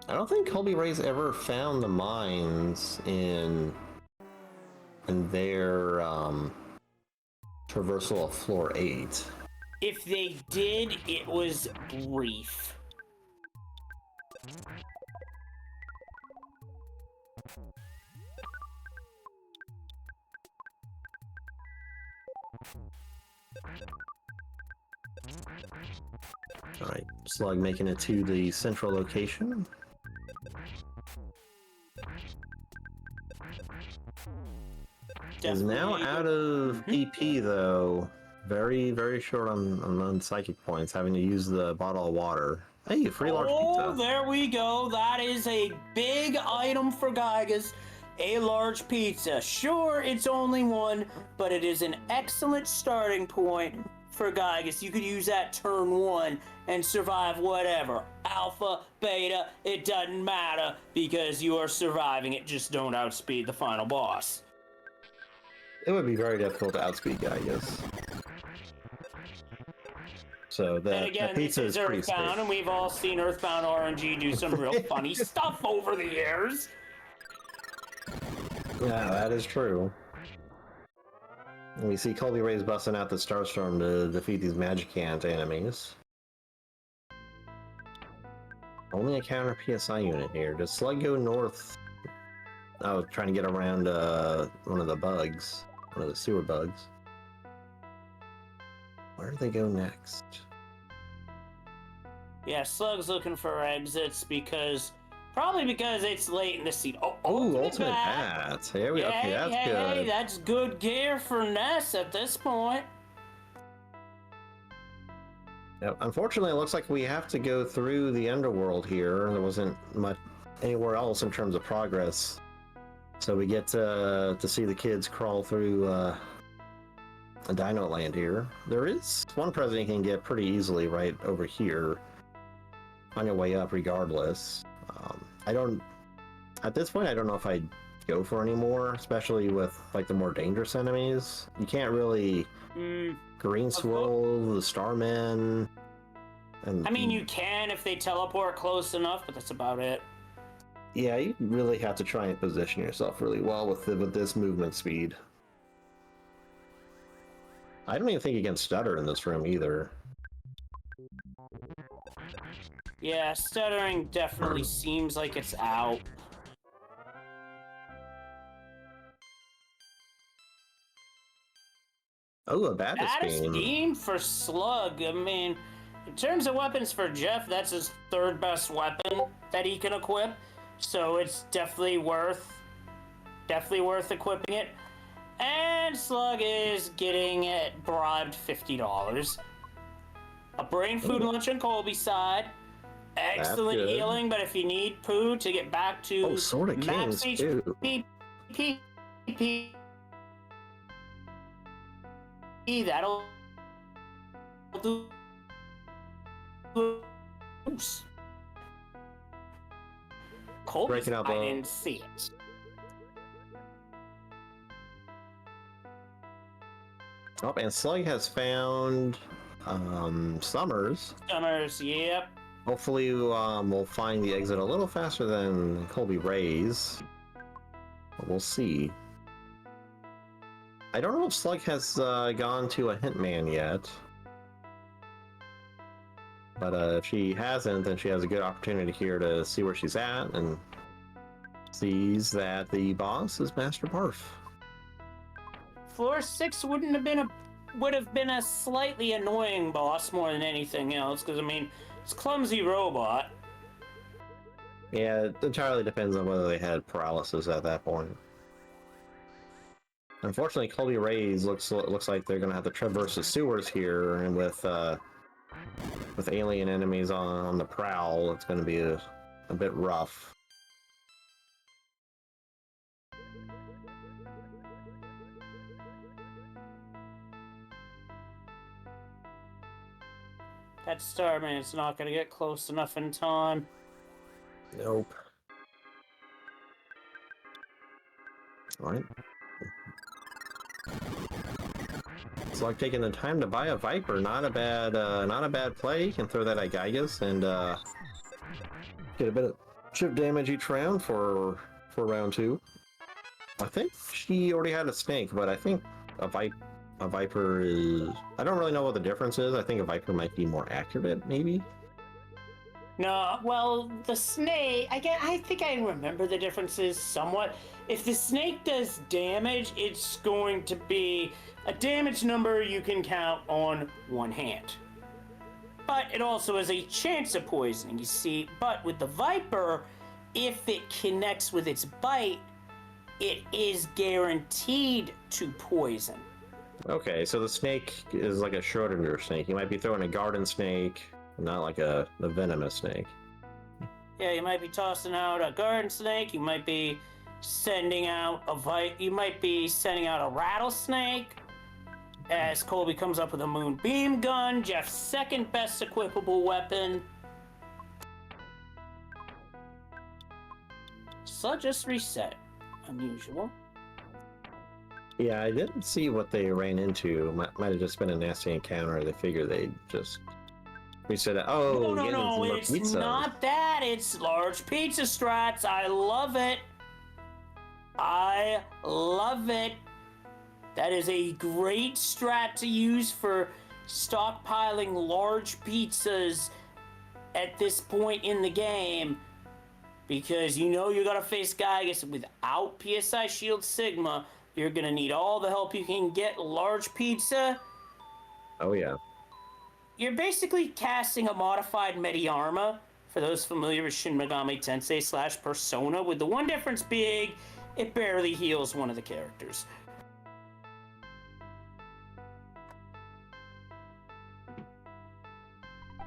I don't think ColbyRayz ever found the mines in their traversal of floor 8. If they did, it was brief. Alright, Slug making it to the central location. Is now out of EP though. Very, very short on psychic points, having to use the bottle of water. Hey, free large pizza. Oh, there we go. That is a big item for Gygas. A large pizza. Sure, it's only one, but it is an excellent starting point for Gygas. You could use that turn 1 and survive whatever. Alpha, beta, it doesn't matter because you are surviving it. Just don't outspeed the final boss. It would be very difficult to outspeed Gygas. So the pizza is pretty safe. Earthbound, and we've all seen Earthbound RNG do some real funny stuff over the years. Yeah, that is true. And we see ColbyRayz busting out the Starstorm to defeat these Magicant enemies. Only a counter PSI unit here. Does Slug go north? Oh, trying to get around one of the bugs. One of the sewer bugs. Where do they go next? Yeah, Slug's looking for exits probably because it's late in the season. Oh, ultimate hat. Here we go. Okay, that's good. Hey, that's good gear for Ness at this point. Yep. Unfortunately, it looks like we have to go through the underworld here. There wasn't much anywhere else in terms of progress. So we get to see the kids crawl through a Dino Land here. There is one present you can get pretty easily right over here on your way up regardless. At this point, I don't know if I'd go for any more, especially with like the more dangerous enemies. You can't really Green Swirl, the Starmen. And I mean, you can if they teleport close enough, but that's about it. Yeah, you really have to try and position yourself really well with this movement speed. I don't even think you can stutter in this room either. Yeah, stuttering definitely seems like it's out. Oh, a Baptist scheme for Slug. I mean, in terms of weapons for Jeff, that's his third best weapon that he can equip. So it's definitely worth equipping it. And Slug is getting it bribed $50. A brain food lunch on Colby's side. Excellent healing, but if you need poo to get back to Sword of Kings too. That'll do. Colby's, I didn't see it. Oh, and Slug has found Summers. Summers, yep. Hopefully, we'll find the exit a little faster than ColbyRayz. We'll see. I don't know if Slug has gone to a Hintman yet. But if she hasn't, then she has a good opportunity here to see where she's at and sees that the boss is Master Barf. Floor 6 would have been a slightly annoying boss more than anything else, because I mean, it's a clumsy robot. Yeah, it entirely depends on whether they had paralysis at that point. Unfortunately, ColbyRayz looks like they're gonna have to traverse the sewers here, and with alien enemies on the prowl, it's gonna be a bit rough. That Starman's not gonna get close enough in time. Nope. Alright. It's like taking the time to buy a Viper. Not a bad play. You can throw that at Gygas and get a bit of chip damage each round for round 2. I think she already had a snake, but I think a A Viper is... I don't really know what the difference is. I think a Viper might be more accurate, maybe? No, well, the snake, I think I remember the differences somewhat. If the snake does damage, it's going to be a damage number you can count on one hand. But it also has a chance of poisoning, you see. But with the Viper, if it connects with its bite, it is guaranteed to poison. Okay, so the snake is like a Schrodinger snake. You might be throwing a garden snake, not like a venomous snake. Yeah, you might be tossing out a garden snake. You might be sending out You might be sending out a rattlesnake. As Colby comes up with a moonbeam gun, Jeff's second best equipable weapon. So just reset. Unusual. Yeah, I didn't see what they ran into. Might have just been a nasty encounter. They figured they'd just reset it. Oh, No, it's pizza. not that. It's large pizza strats. I love it. I love it. That is a great strat to use for stockpiling large pizzas at this point in the game. Because you know you're going to face Gygas without PSI Shield Sigma. You're going to need all the help you can get. Large pizza. Oh, yeah. You're basically casting a modified Mediarma, for those familiar with Shin Megami Tensei / Persona, with the one difference being it barely heals one of the characters.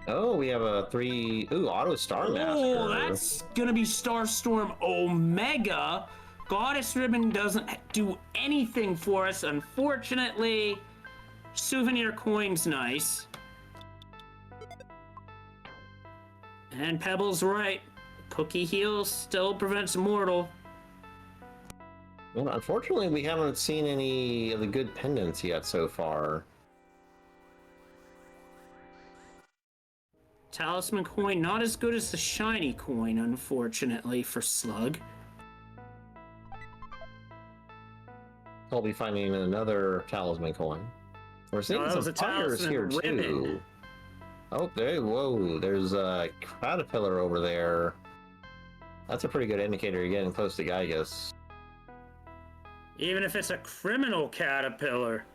Oh, we have a 3... Ooh, Auto Star Master. Oh, that's gonna be Starstorm Omega. Goddess Ribbon doesn't do anything for us, unfortunately. Souvenir coin's nice. And Pebble's right. Cookie heals still prevents mortal. Well, unfortunately, we haven't seen any of the good pendants yet so far. Talisman coin not as good as the shiny coin, unfortunately, for Slug. I'll be finding another talisman coin. We're seeing some fires here too. Oh, whoa, there's a caterpillar over there. That's a pretty good indicator you're getting close to Gygas. Even if it's a criminal caterpillar.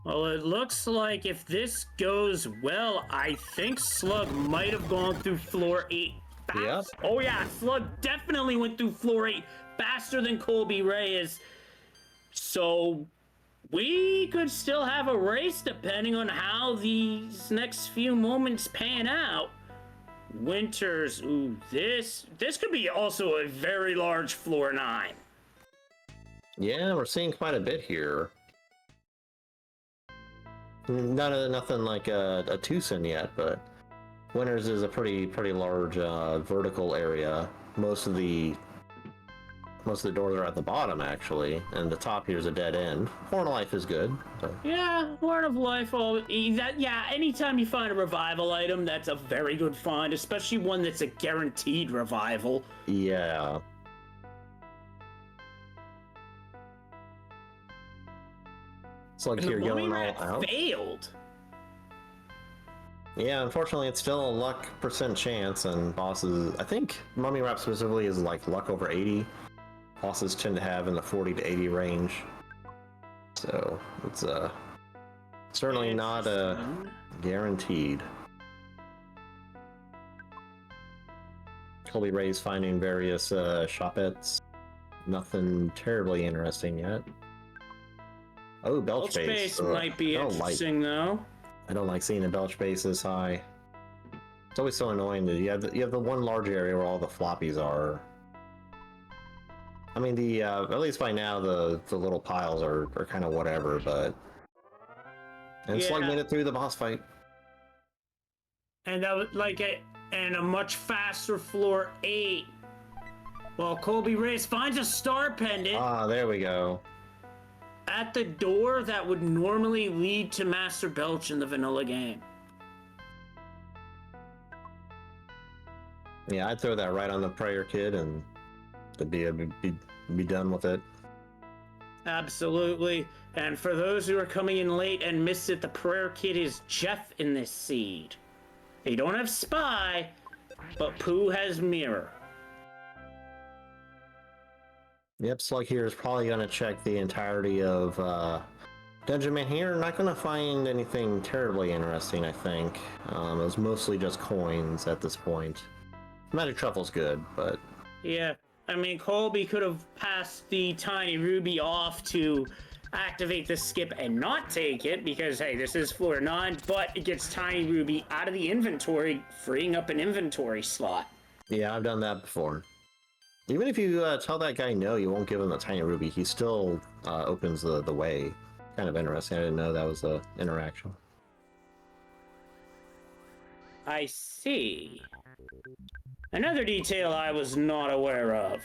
Well, it looks like if this goes well, I think Slug might have gone through floor 8 fast. Yep. Oh yeah, Slug definitely went through floor 8 faster than ColbyRayz. So we could still have a race depending on how these next few moments pan out. Winters, ooh, this could be also a very large floor 9. Yeah, we're seeing quite a bit here. Nothing like a Tucson yet, but Winters is a pretty large vertical area. Most of the doors are at the bottom actually, and the top here is a dead end. Horn of Life is good. But... Yeah, Horn of Life. Yeah, anytime you find a revival item, that's a very good find, especially one that's a guaranteed revival. Yeah. It's like you're going all out. Failed. Yeah, unfortunately, it's still a luck % chance, and bosses. I think Mummy Rap specifically is like luck over 80. Bosses tend to have in the 40 to 80 range. So it's certainly not guaranteed. ColbyRayz finding various shopettes. Nothing terribly interesting yet. Oh, belch base might be interesting though. I don't like seeing the belch base this high. It's always so annoying that you have the one large area where all the floppies are. I mean, at least by now the little piles are kind of whatever, but and Slug made it through the boss fight. And that was like a much faster floor 8. Well, ColbyRayz finds a star pendant. Ah, there we go. At the door that would normally lead to Master Belch in the vanilla game. Yeah, I'd throw that right on the prayer kid and to be done with it. Absolutely. And for those who are coming in late and missed it, the prayer kid is Jeff in this seed. They don't have Spy, but Pooh has Mirror. Yep, Slug here is probably going to check the entirety of Dungeon Man here. Not going to find anything terribly interesting, I think. It was mostly just coins at this point. Magic Truffle's good, but... Yeah, I mean, Colby could have passed the Tiny Ruby off to activate the skip and not take it, because, hey, this is floor 9, but it gets Tiny Ruby out of the inventory, freeing up an inventory slot. Yeah, I've done that before. Even if you tell that guy no, you won't give him the Tiny Ruby, he still opens the way. Kind of interesting. I didn't know that was an interaction. I see. Another detail I was not aware of.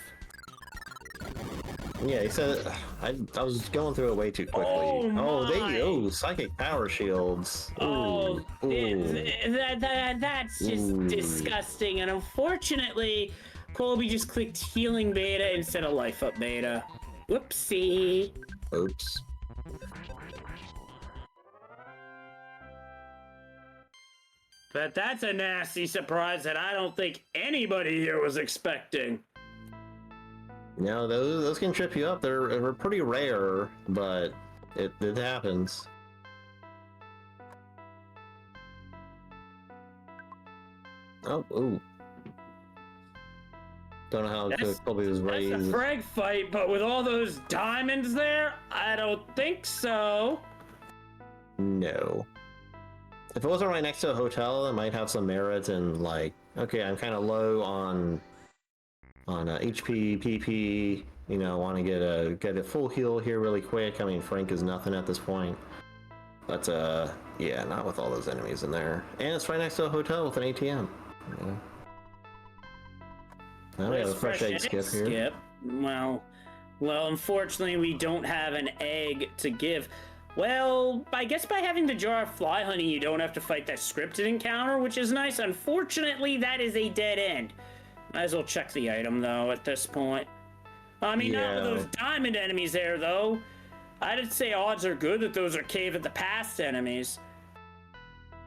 Yeah, he said I was going through it way too quickly. Oh, psychic power shields. Oh, Ooh. That's just disgusting. And unfortunately, Colby just clicked healing beta instead of life up beta. Whoopsie. Oops. But that's a nasty surprise that I don't think anybody here was expecting. You know, those can trip you up. They're pretty rare, but it happens. Oh, ooh. Don't know how Colby was raised. That's a frag fight, but with all those diamonds there, I don't think so. No. If it wasn't right next to a hotel, it might have some merit and like, okay, I'm kind of low on HP, PP, you know, want to get a full heal here really quick. I mean, Frank is nothing at this point. But, yeah, not with all those enemies in there. And it's right next to a hotel with an ATM. Yeah. Now we have a fresh egg skip here. Well, unfortunately, we don't have an egg to give. Well, I guess by having the jar of fly honey, you don't have to fight that scripted encounter, which is nice. Unfortunately, that is a dead end. Might as well check the item, though, at this point. I mean, not with those diamond enemies there, though. I'd say odds are good that those are Cave of the Past enemies.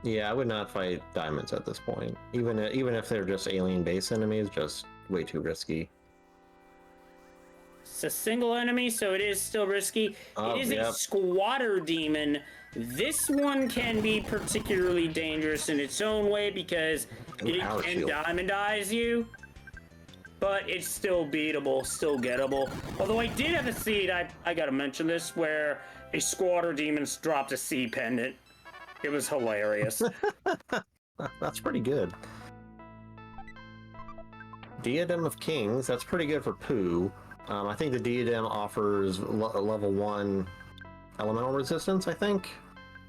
Yeah, I would not fight diamonds at this point. Even if they're just alien-based enemies, just way too risky. It's a single enemy, so it is still risky. It is a squatter demon. This one can be particularly dangerous in its own way because it can diamondize you. But it's still beatable, still gettable. Although I did have a seed, I gotta mention this, where a squatter demon dropped a sea pendant. It was hilarious. That's pretty good. Diadem of Kings, that's pretty good for Pooh. I think the Diadem offers level 1 elemental resistance, I think.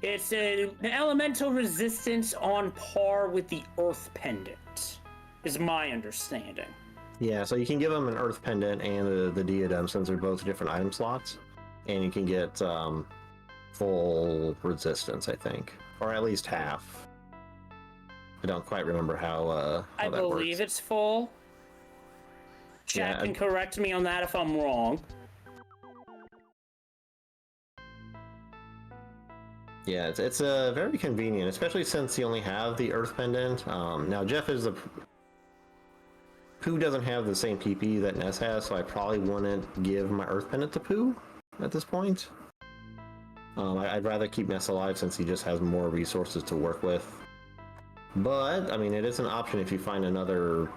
It's an elemental resistance on par with the Earth Pendant, is my understanding. Yeah, so you can give them an Earth Pendant and the Diadem since they're both different item slots. And you can get full resistance, I think. Or at least half. I don't quite remember how I that believe works. It's full. Chat can correct me on that if I'm wrong. Yeah, it's very convenient, especially since you only have the Earth Pendant. Now, Jeff is Pooh doesn't have the same PP that Ness has, so I probably wouldn't give my Earth Pendant to Pooh at this point. I'd rather keep Ness alive since he just has more resources to work with. But, I mean, it is an option if you find another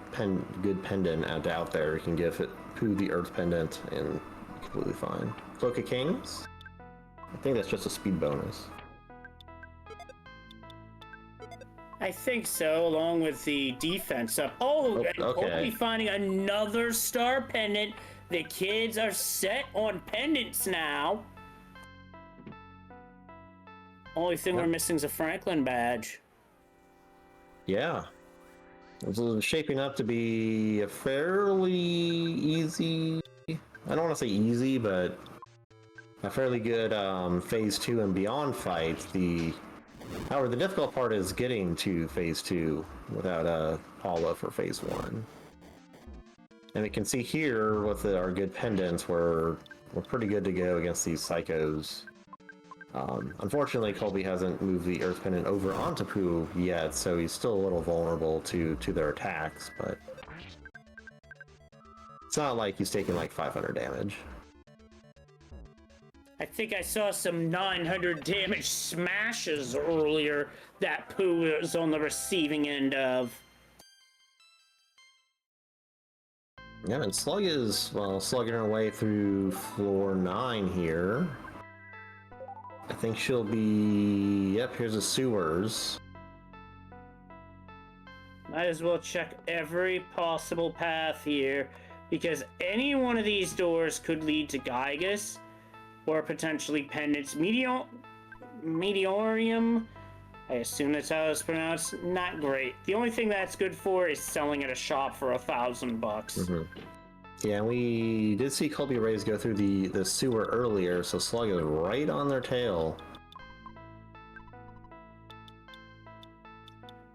good pendant out there. You can give Pooh the Earth Pendant and completely fine. Cloak of Kings? I think that's just a speed bonus. I think so, along with the defense up. And hopefully finding another star pendant. The kids are set on pendants now. Only thing we're missing is a Franklin badge. Yeah. This is shaping up to be a fairly easy... I don't want to say easy, but a fairly good Phase 2 and beyond fight. However, the difficult part is getting to Phase 2 without a Paula for Phase 1. And we can see here with our good pendants, we're pretty good to go against these psychos. Unfortunately, Colby hasn't moved the Earth Pendant over onto Pooh yet, so he's still a little vulnerable to their attacks, but it's not like he's taking like 500 damage. I think I saw some 900 damage smashes earlier that Pooh was on the receiving end of. Yeah, and Slug is, well, slugging her way through floor 9 here. I think she'll be... Yep, here's the sewers. Might as well check every possible path here, because any one of these doors could lead to Gygus, or potentially Pendants. Meteorium, I assume that's how it's pronounced. Not great. The only thing that's good for is selling at a shop for $1,000. Mm-hmm. Yeah, we did see ColbyRayz go through the sewer earlier, so Slug is right on their tail.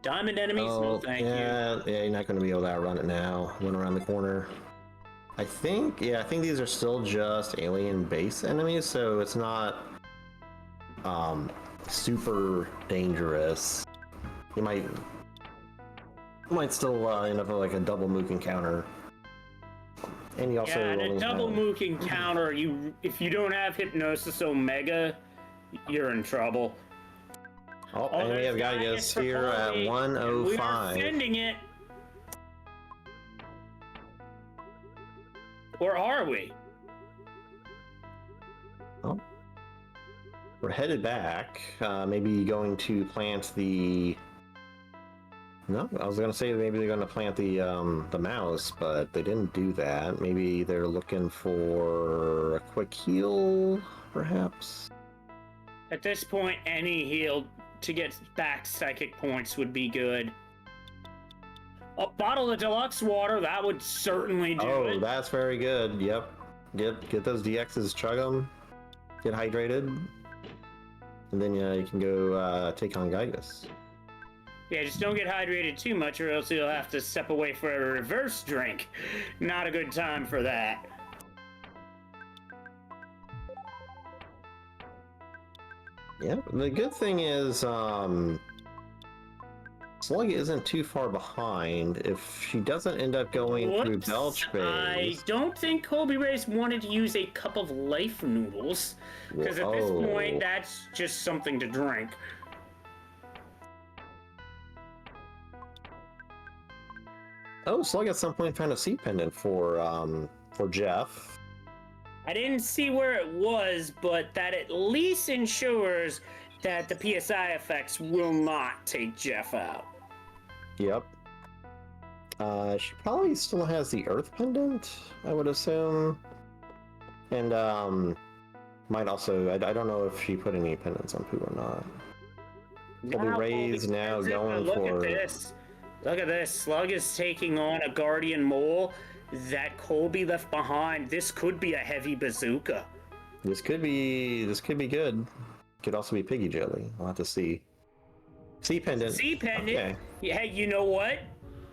Diamond enemies, no thank you. Yeah, you're not going to be able to outrun it now. Went around the corner. I think these are still just alien base enemies, so it's not super dangerous. You might still end up with like a double mook encounter. And you also a double mook encounter, if you don't have Hypnosis Omega, you're in trouble. Oh, and we have Gygus here at 105. We are sending it. Or are we? Oh. We're headed back. Maybe going to plant the... No, I was going to say maybe they're going to plant the mouse, but they didn't do that. Maybe they're looking for a quick heal, perhaps? At this point, any heal to get back psychic points would be good. A bottle of deluxe water, that would certainly do it. Oh, that's very good. Yep. Get those DXs, chug them, get hydrated, and then you can go take on Gygus. Yeah, just don't get hydrated too much or else you'll have to step away for a reverse drink. Not a good time for that. Yeah, the good thing is, Slug isn't too far behind. If she doesn't end up going through Belch Base... I don't think ColbyRayz wanted to use a cup of life noodles, because at this point, that's just something to drink. Oh, Slug at some point found a Sea Pendant for Jeff. I didn't see where it was, but that at least ensures that the PSI effects will not take Jeff out. Yep. She probably still has the Earth Pendant, I would assume. And, might also... I don't know if she put any pendants on Pooh or not. ColbyRayz now going for... Look at this. Look at this. Slug is taking on a Guardian Mole that Colby left behind. This could be a heavy bazooka. This could be good. Could also be Piggy Jelly. We'll have to see. Sea Pendant. Sea Pendant. Okay. Yeah, you know what?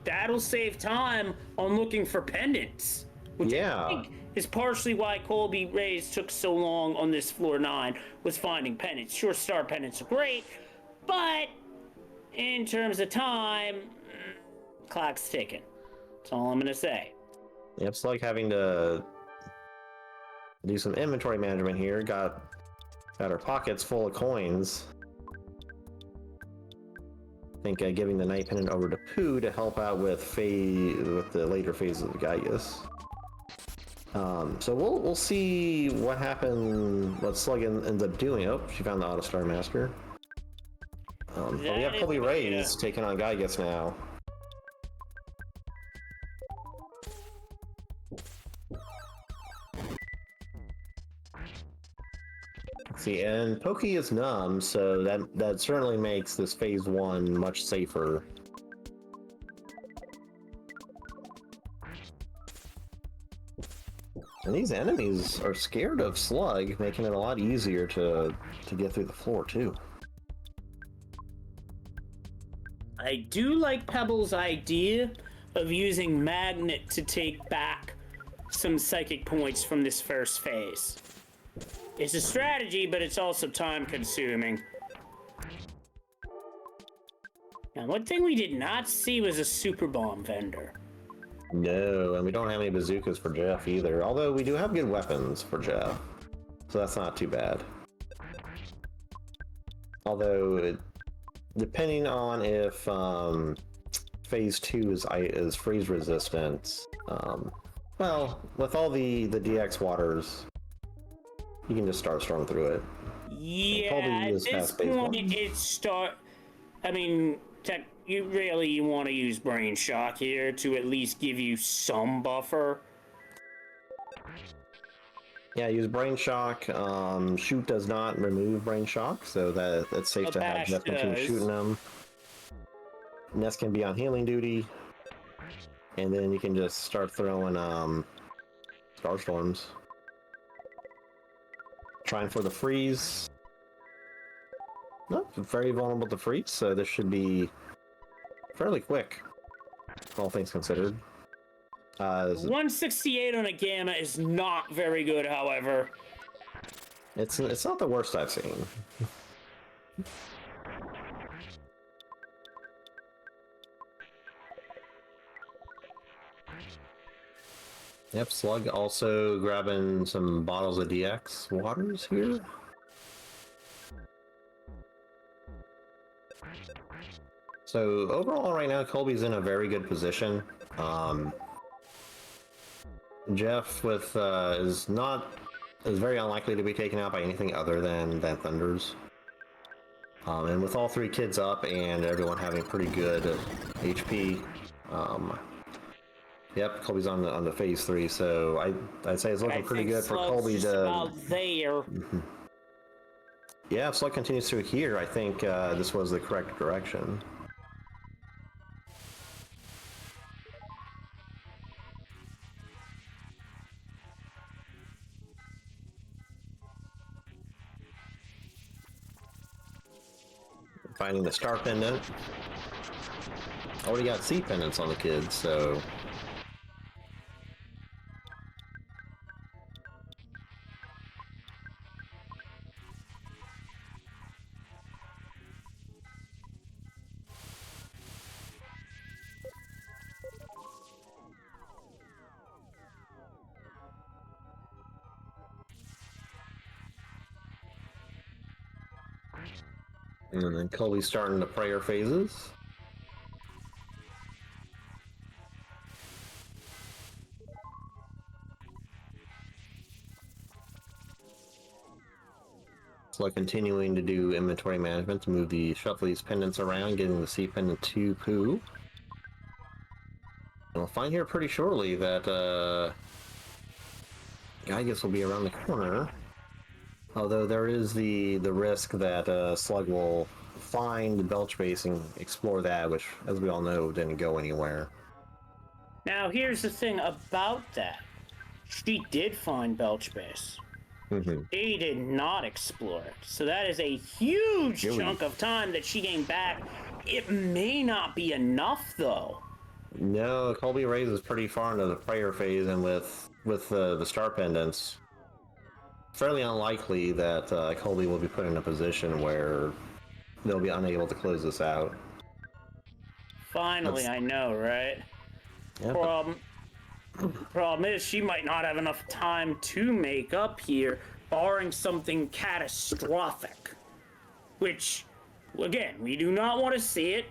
That'll save time on looking for pendants. Which I think is partially why ColbyRayz took so long on this floor 9, was finding pendants. Sure, star pendants are great, but in terms of time, clock's ticking. That's all I'm gonna say. Yep, it's like having to do some inventory management here. Got our pockets full of coins. I think giving the Night Pendant over to Pooh to help out with the later phases of Gygus. So we'll see what happened. What Slug ends up doing. Oh, she found the Autostar Master. But we have ColbyRayz taking on Gygus now. See, and Pokey is numb, so that certainly makes this phase 1 much safer. And these enemies are scared of Slug, making it a lot easier to get through the floor, too. I do like Pebble's idea of using Magnet to take back some psychic points from this first phase. It's a strategy, but it's also time-consuming. Now, one thing we did not see was a super bomb vendor. No, and we don't have any bazookas for Jeff either. Although we do have good weapons for Jeff, so that's not too bad. Although, depending on if phase 2 is freeze resistant, well, with all the DX waters, you can just start storming through it. Yeah, at this point, I mean, you want to use Brain Shock here to at least give you some buffer. Yeah, use Brain Shock. Shoot does not remove Brain Shock, so that's safe to have Jeff continue shooting them. Ness can be on healing duty, and then you can just start throwing Starstorms. Trying for the freeze. No, very vulnerable to freeze, so this should be fairly quick, all things considered. 168 on a Gamma is not very good, however. It's not the worst I've seen. Yep, Slug also grabbing some bottles of DX waters here. So overall right now, Colby's in a very good position. Jeff is very unlikely to be taken out by anything other than Thunders. And with all 3 kids up and everyone having pretty good HP, yep, Colby's on the phase 3, so I'd say it's looking pretty good for Colby to. About there. Yeah, if Slug continues through here, I think this was the correct direction. Finding the star pendant. Already got C pendants on the kids, so. And then Colby's starting the prayer phases. So continuing to do inventory management to move shuffle these pendants around, getting the C pendant to Pooh. We'll find here pretty shortly that Gygus will be around the corner. Although there is the risk that Slug will find the Belch base and explore that, which, as we all know, didn't go anywhere. Now, here's the thing about that. She did find Belch base. She did not explore it. So that is a huge chunk of time that she gained back. It may not be enough, though. No, ColbyRayz is pretty far into the prayer phase, and with the star pendants, fairly unlikely that Colby will be put in a position where they'll be unable to close this out. Finally, I know, right? Yeah, Problem is, she might not have enough time to make up here, barring something catastrophic. Which, again, we do not want to see it,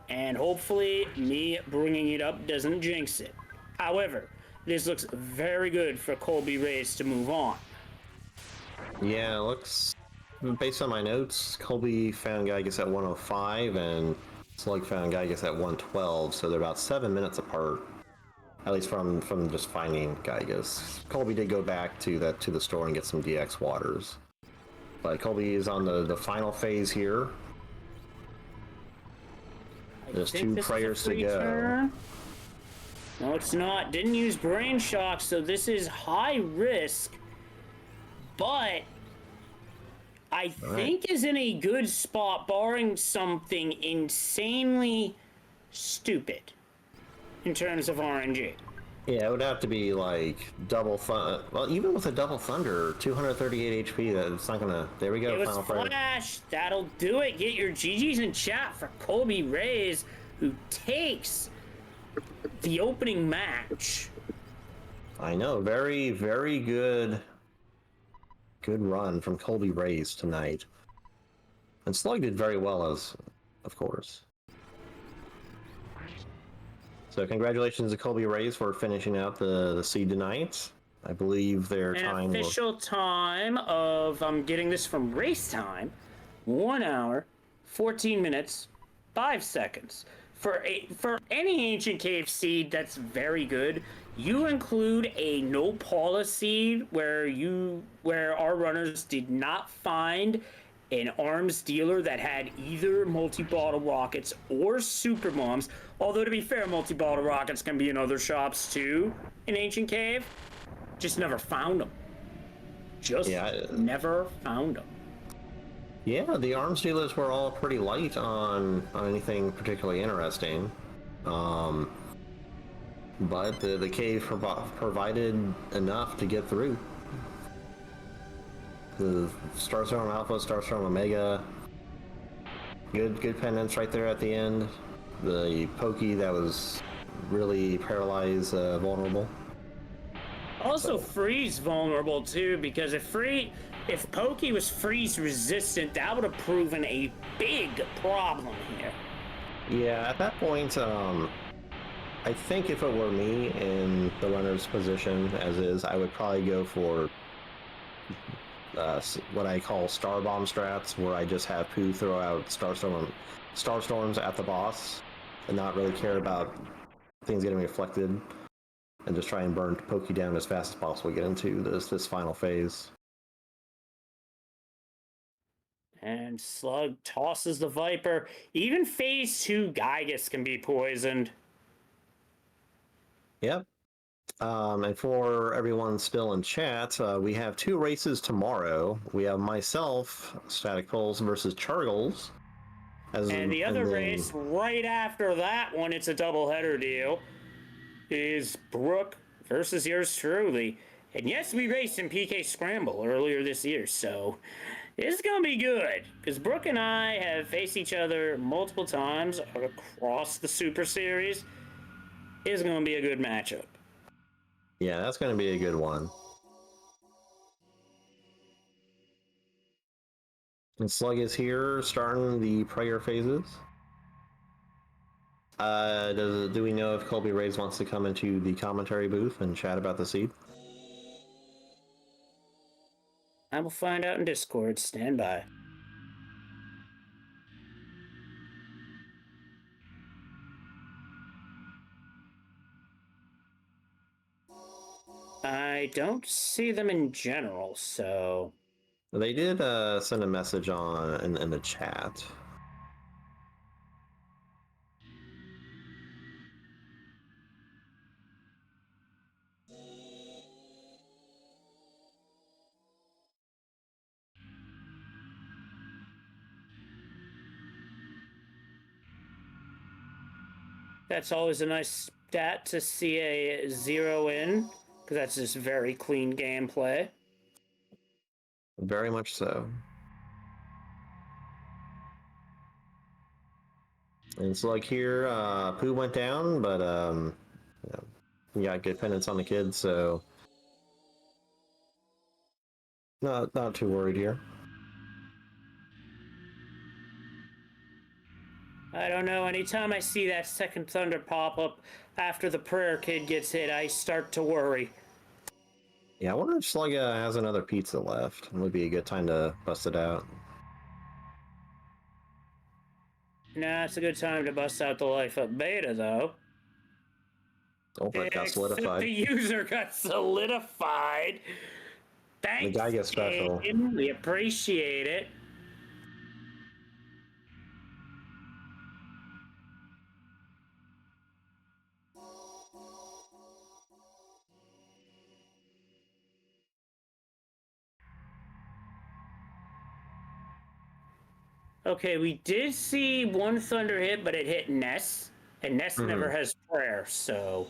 and hopefully me bringing it up doesn't jinx it. However, this looks very good for ColbyRayz to move on. Yeah, it looks, based on my notes, Colby found Gygus at 105 and Slug found Gygus at 112, so they're about 7 minutes apart. At least from just finding Gygus. Colby did go back to the store and get some DX waters. But Colby is on the final phase here. There's 2 prayers to go. Turn. No, it's not. Didn't use Brain Shock, so this is high risk. But I think is in a good spot, barring something insanely stupid in terms of RNG. Yeah, it would have to be like double thunder. Well, even with a double thunder, 238 HP. That's not gonna. There we go. It was Final frame. Flash. That'll do it. Get your GGs in chat for ColbyRayz, who takes the opening match. I know. Very, very good. Good run from ColbyRayz tonight. And Slug did very well, as of course. So congratulations to ColbyRayz for finishing out the seed tonight. I believe their An time official time of, I'm getting this from race time, 1 hour, 14 minutes, 5 seconds. For any ancient cave seed that's very good, you include a no policy where our runners did not find an arms dealer that had either multi-bottle rockets or super bombs. Although to be fair, multi-bottle rockets can be in other shops too in Ancient Cave. Just never found them. Never found them. Yeah, the arms dealers were all pretty light on anything particularly interesting. But the cave provided enough to get through. The Starstorm Alpha, Starstorm Omega, good pendants right there at the end. The Pokey that was really paralyzed, vulnerable. Also, freeze vulnerable too, because if Pokey was freeze resistant, that would have proven a big problem here. Yeah, at that point, I think if it were me in the runner's position as is, I would probably go for what I call star bomb strats, where I just have Pooh throw out starstorms at the boss and not really care about things getting reflected, and just try and burn Pokey down as fast as possible, get into this final phase. And Slug tosses the Viper. Even phase 2 Gygus can be poisoned. Yep. And for everyone still in chat, we have 2 races tomorrow. We have myself, Static Pulse, versus Chargles. And the other race, right after that one, it's a doubleheader deal, is Brooke versus yours truly. And yes, we raced in PK Scramble earlier this year, so it's going to be good. Because Brooke and I have faced each other multiple times across the Super Series. It's going to be a good matchup. Yeah, that's going to be a good one. And Slug is here, starting the prayer phases. Do we know if ColbyRayz wants to come into the commentary booth and chat about the seed? I will find out in Discord. Stand by. I don't see them in general, so... They did send a message in the chat. That's always a nice stat to see a 0 in, because that's just very clean gameplay. Very much so. And it's like here, Pooh went down, but we got good pendants on the kids, so not too worried here. I don't know, anytime I see that second thunder pop up after the prayer kid gets hit, I start to worry. Yeah, I wonder if Slug has another pizza left. It would be a good time to bust it out. Nah, it's a good time to bust out the Life Up Beta, though. Oh, it got solidified. The user got solidified. Thanks, the guy gets special. Game. We appreciate it. Okay, we did see one thunder hit, but it hit Ness, and Ness never has prayer, so...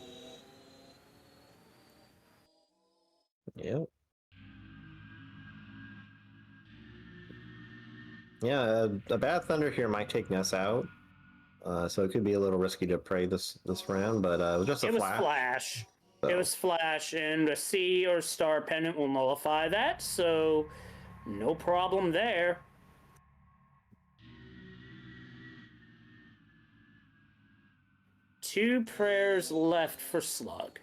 Yep. Yeah, a bad thunder here might take Ness out. So it could be a little risky to pray this round, but it was just a It was flash. flash. So. It was flash, and a C or star pendant will nullify that, so no problem there. Two prayers left for Slug.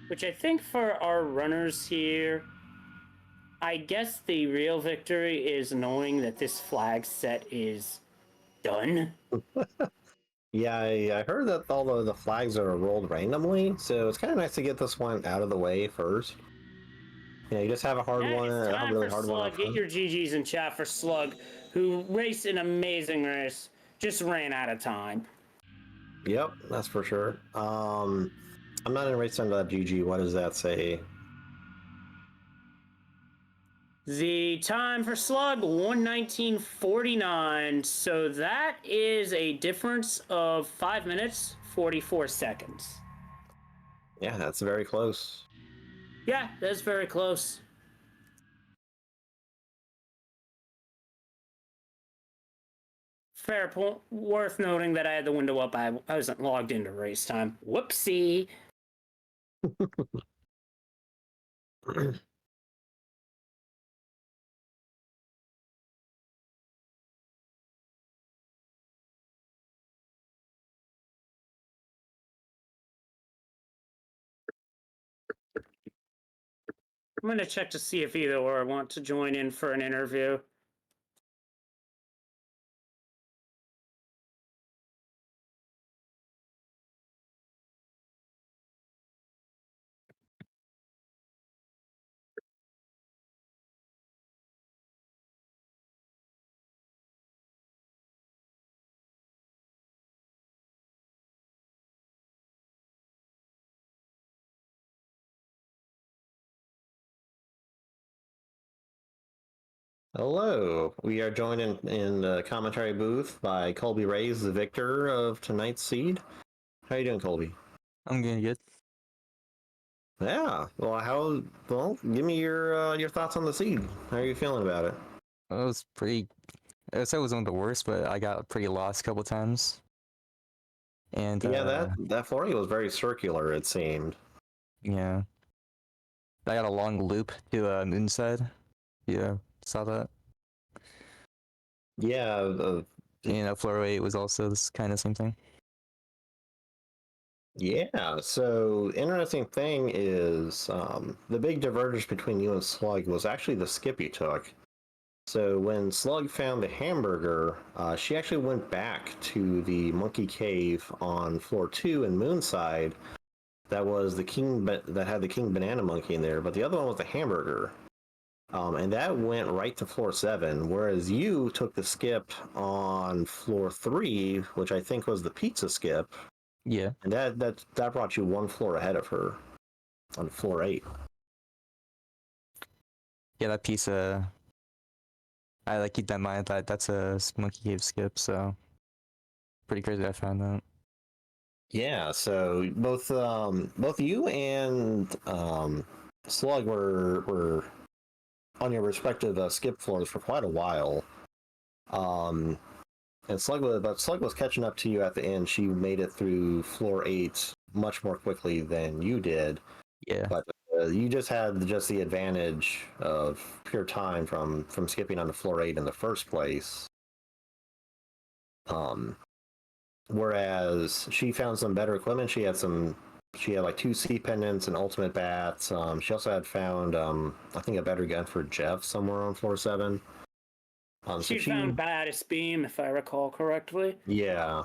Which I think for our runners here, I guess the real victory is knowing that this flag set is done. Yeah, I heard that all of the flags are rolled randomly, so it's kind of nice to get this one out of the way first. Yeah, you just have a hard one, It's a time really for hard one Slug. up Get front. your GGs in chat for Slug, who raced an amazing race, just ran out of time. Yep, that's for sure. I'm not in race under that GG. What does that say? The time for Slug, 1:19:49. So that is a difference of 5 minutes, 44 seconds. Yeah, that's very close. Yeah, that's very close. Fair point. Worth noting that I had the window up. I wasn't logged into race time. Whoopsie. I'm going to check to see if either or want to join in for an interview. Hello, we are joined in the commentary booth by ColbyRayz, the victor of tonight's seed. How you doing, Colby? I'm doing good. Yeah. Well, give me your thoughts on the seed. How are you feeling about it? It was pretty. I said it wasn't the worst, but I got pretty lost a couple times. And Yeah, that flurry was very circular. It seemed. yeah, I got a long loop to Moonside. Yeah, saw that. Yeah. And Flurry 8 was also this kind of same thing. Yeah. So interesting thing is the big divergence between you and Slug was actually the skip you took. So when Slug found the hamburger, she actually went back to the monkey cave on floor 2 in Moonside. That was the king that had the king banana monkey in there, but the other one was the hamburger. And that went right to floor 7, whereas you took the skip on floor 3, which I think was the pizza skip, Yeah. and that brought you one floor ahead of her on floor 8. Yeah, that piece. I like keep that in mind that that's a monkey cave skip. So pretty crazy. I found that. Yeah, so both you and Slug were on your respective skip floors for quite a while. And Slug was catching up to you at the end. She made it through floor 8 much more quickly than you did. Yeah. But you just had the advantage of pure time from skipping onto floor 8 in the first place. Whereas she found some better equipment. She had like 2 C pendants and ultimate bats. She also had found I think a better gun for Jeff somewhere on floor 7. She found Baddest Beam, if I recall correctly. Yeah.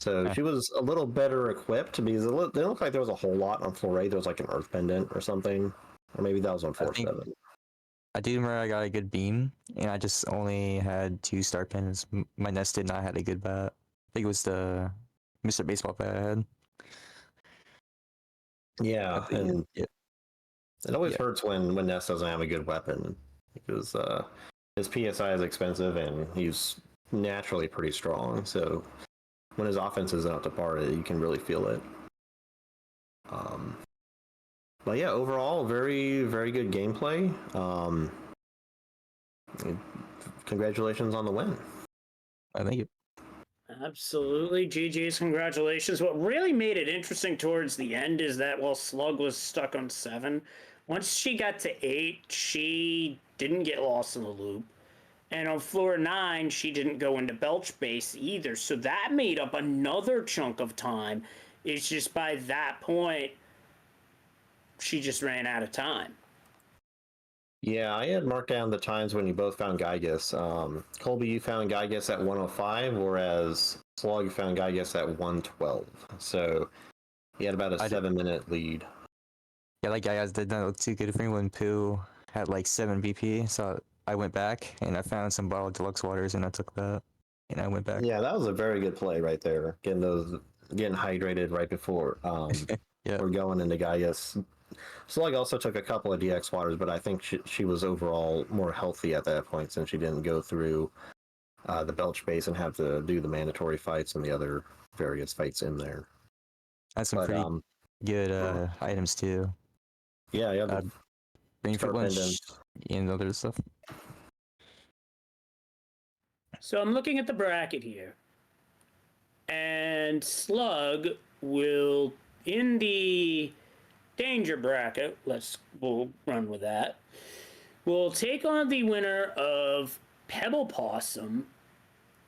So she was a little better equipped because it didn't look like there was a whole lot on floor 8. There was like an earth pendant or something. Or maybe that was on floor 7. I do remember I got a good beam, and I just only had 2 star pins. My nest did not have a good bat. I think it was the Mr. Baseball bat I had. Yeah, and yeah. it always hurts when Ness doesn't have a good weapon because his PSI is expensive and he's naturally pretty strong. So when his offense isn't up to par, you can really feel it. But yeah, overall, very, very good gameplay. Congratulations on the win. I think it. Absolutely. GG's, congratulations. What really made it interesting towards the end is that while Slug was stuck on 7, once she got to 8, she didn't get lost in the loop. And on floor 9, she didn't go into Belch base either. So that made up another chunk of time. It's just by that point, she just ran out of time. Yeah, I had marked down the times when you both found Gygus. Colby, you found Gygus at 105, whereas Slug found Gygus at 112. So he had about a 7-minute lead. Yeah, like guys did not look too good for me when Pooh had like 7 BP. So I went back and I found some bottled deluxe waters and I took that and I went back. Yeah, that was a very good play right there. Getting hydrated right before Yeah. we're going into Gygus. Slug also took a couple of DX waters, but I think she was overall more healthy at that point since she didn't go through the Belch base and have to do the mandatory fights and the other various fights in there. That's some pretty good items too. Yeah. Brain Star Fruit Lunch pendants. and other stuff. So I'm looking at the bracket here. And Slug will, in the danger bracket, we'll run with that, will take on the winner of Pebble Possum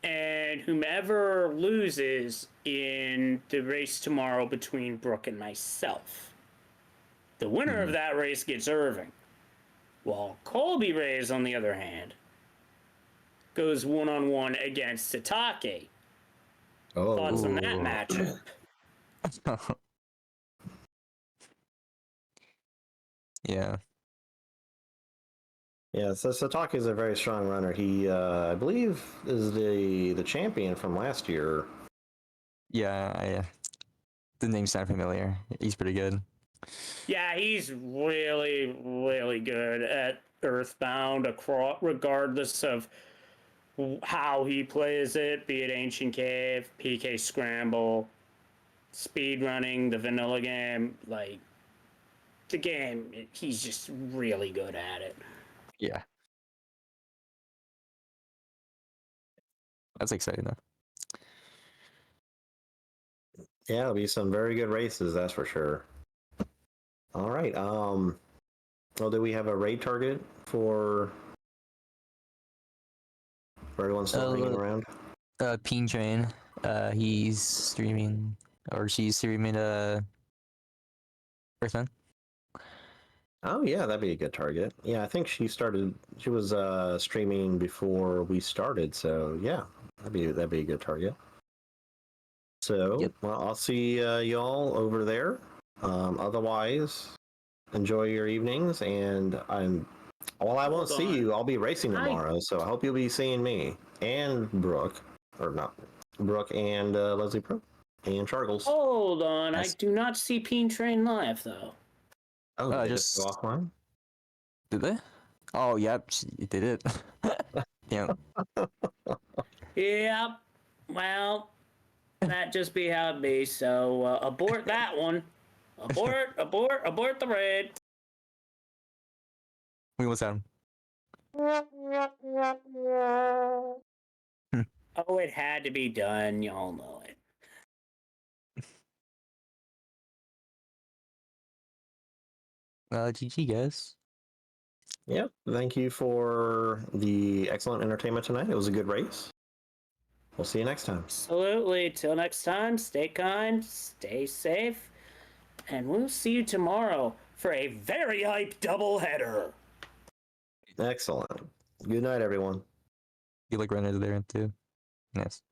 and whomever loses in the race tomorrow between Brooke and myself. The winner of that race gets Irving, while ColbyRayz, on the other hand, goes one-on-one against Satake. Oh, Thoughts on that matchup? Yeah. Yeah, so Satake is a very strong runner. He, I believe, is the champion from last year. Yeah, the name sound familiar. He's pretty good. Yeah, he's really, really good at Earthbound, regardless of how he plays it, be it Ancient Cave, PK Scramble, speedrunning, the vanilla game. Like, the game, he's just really good at it. Yeah. That's exciting though. Yeah, it'll be some very good races, that's for sure. All right. Well, do we have a raid target for everyone still hanging around? Peen Train. He's streaming, or she's streaming. Earthman. Oh yeah, that'd be a good target. Yeah, I think she was streaming before we started, so yeah, that'd be a good target. So, Yep. well, I'll see y'all over there. Otherwise, enjoy your evenings, and while I won't see you, I'll be racing tomorrow, so I hope you'll be seeing me and Brooke, or not Brooke and Leslie Pro and Chargles. Hold on, Nice. I do not see Peen Train live though. Oh, I they just go offline? Did they? Oh, yep, they did. Yeah. Yep. Well, that just be how it be. So abort that one. Abort the raid. We almost had him. Oh, it had to be done. Y'all know it. GG, guys. Yep. Thank you for the excellent entertainment tonight. It was a good race. We'll see you next time. Absolutely. Till next time, stay kind, stay safe, and we'll see you tomorrow for a very hype doubleheader. Excellent. Good night, everyone. You like runners there too. Yes.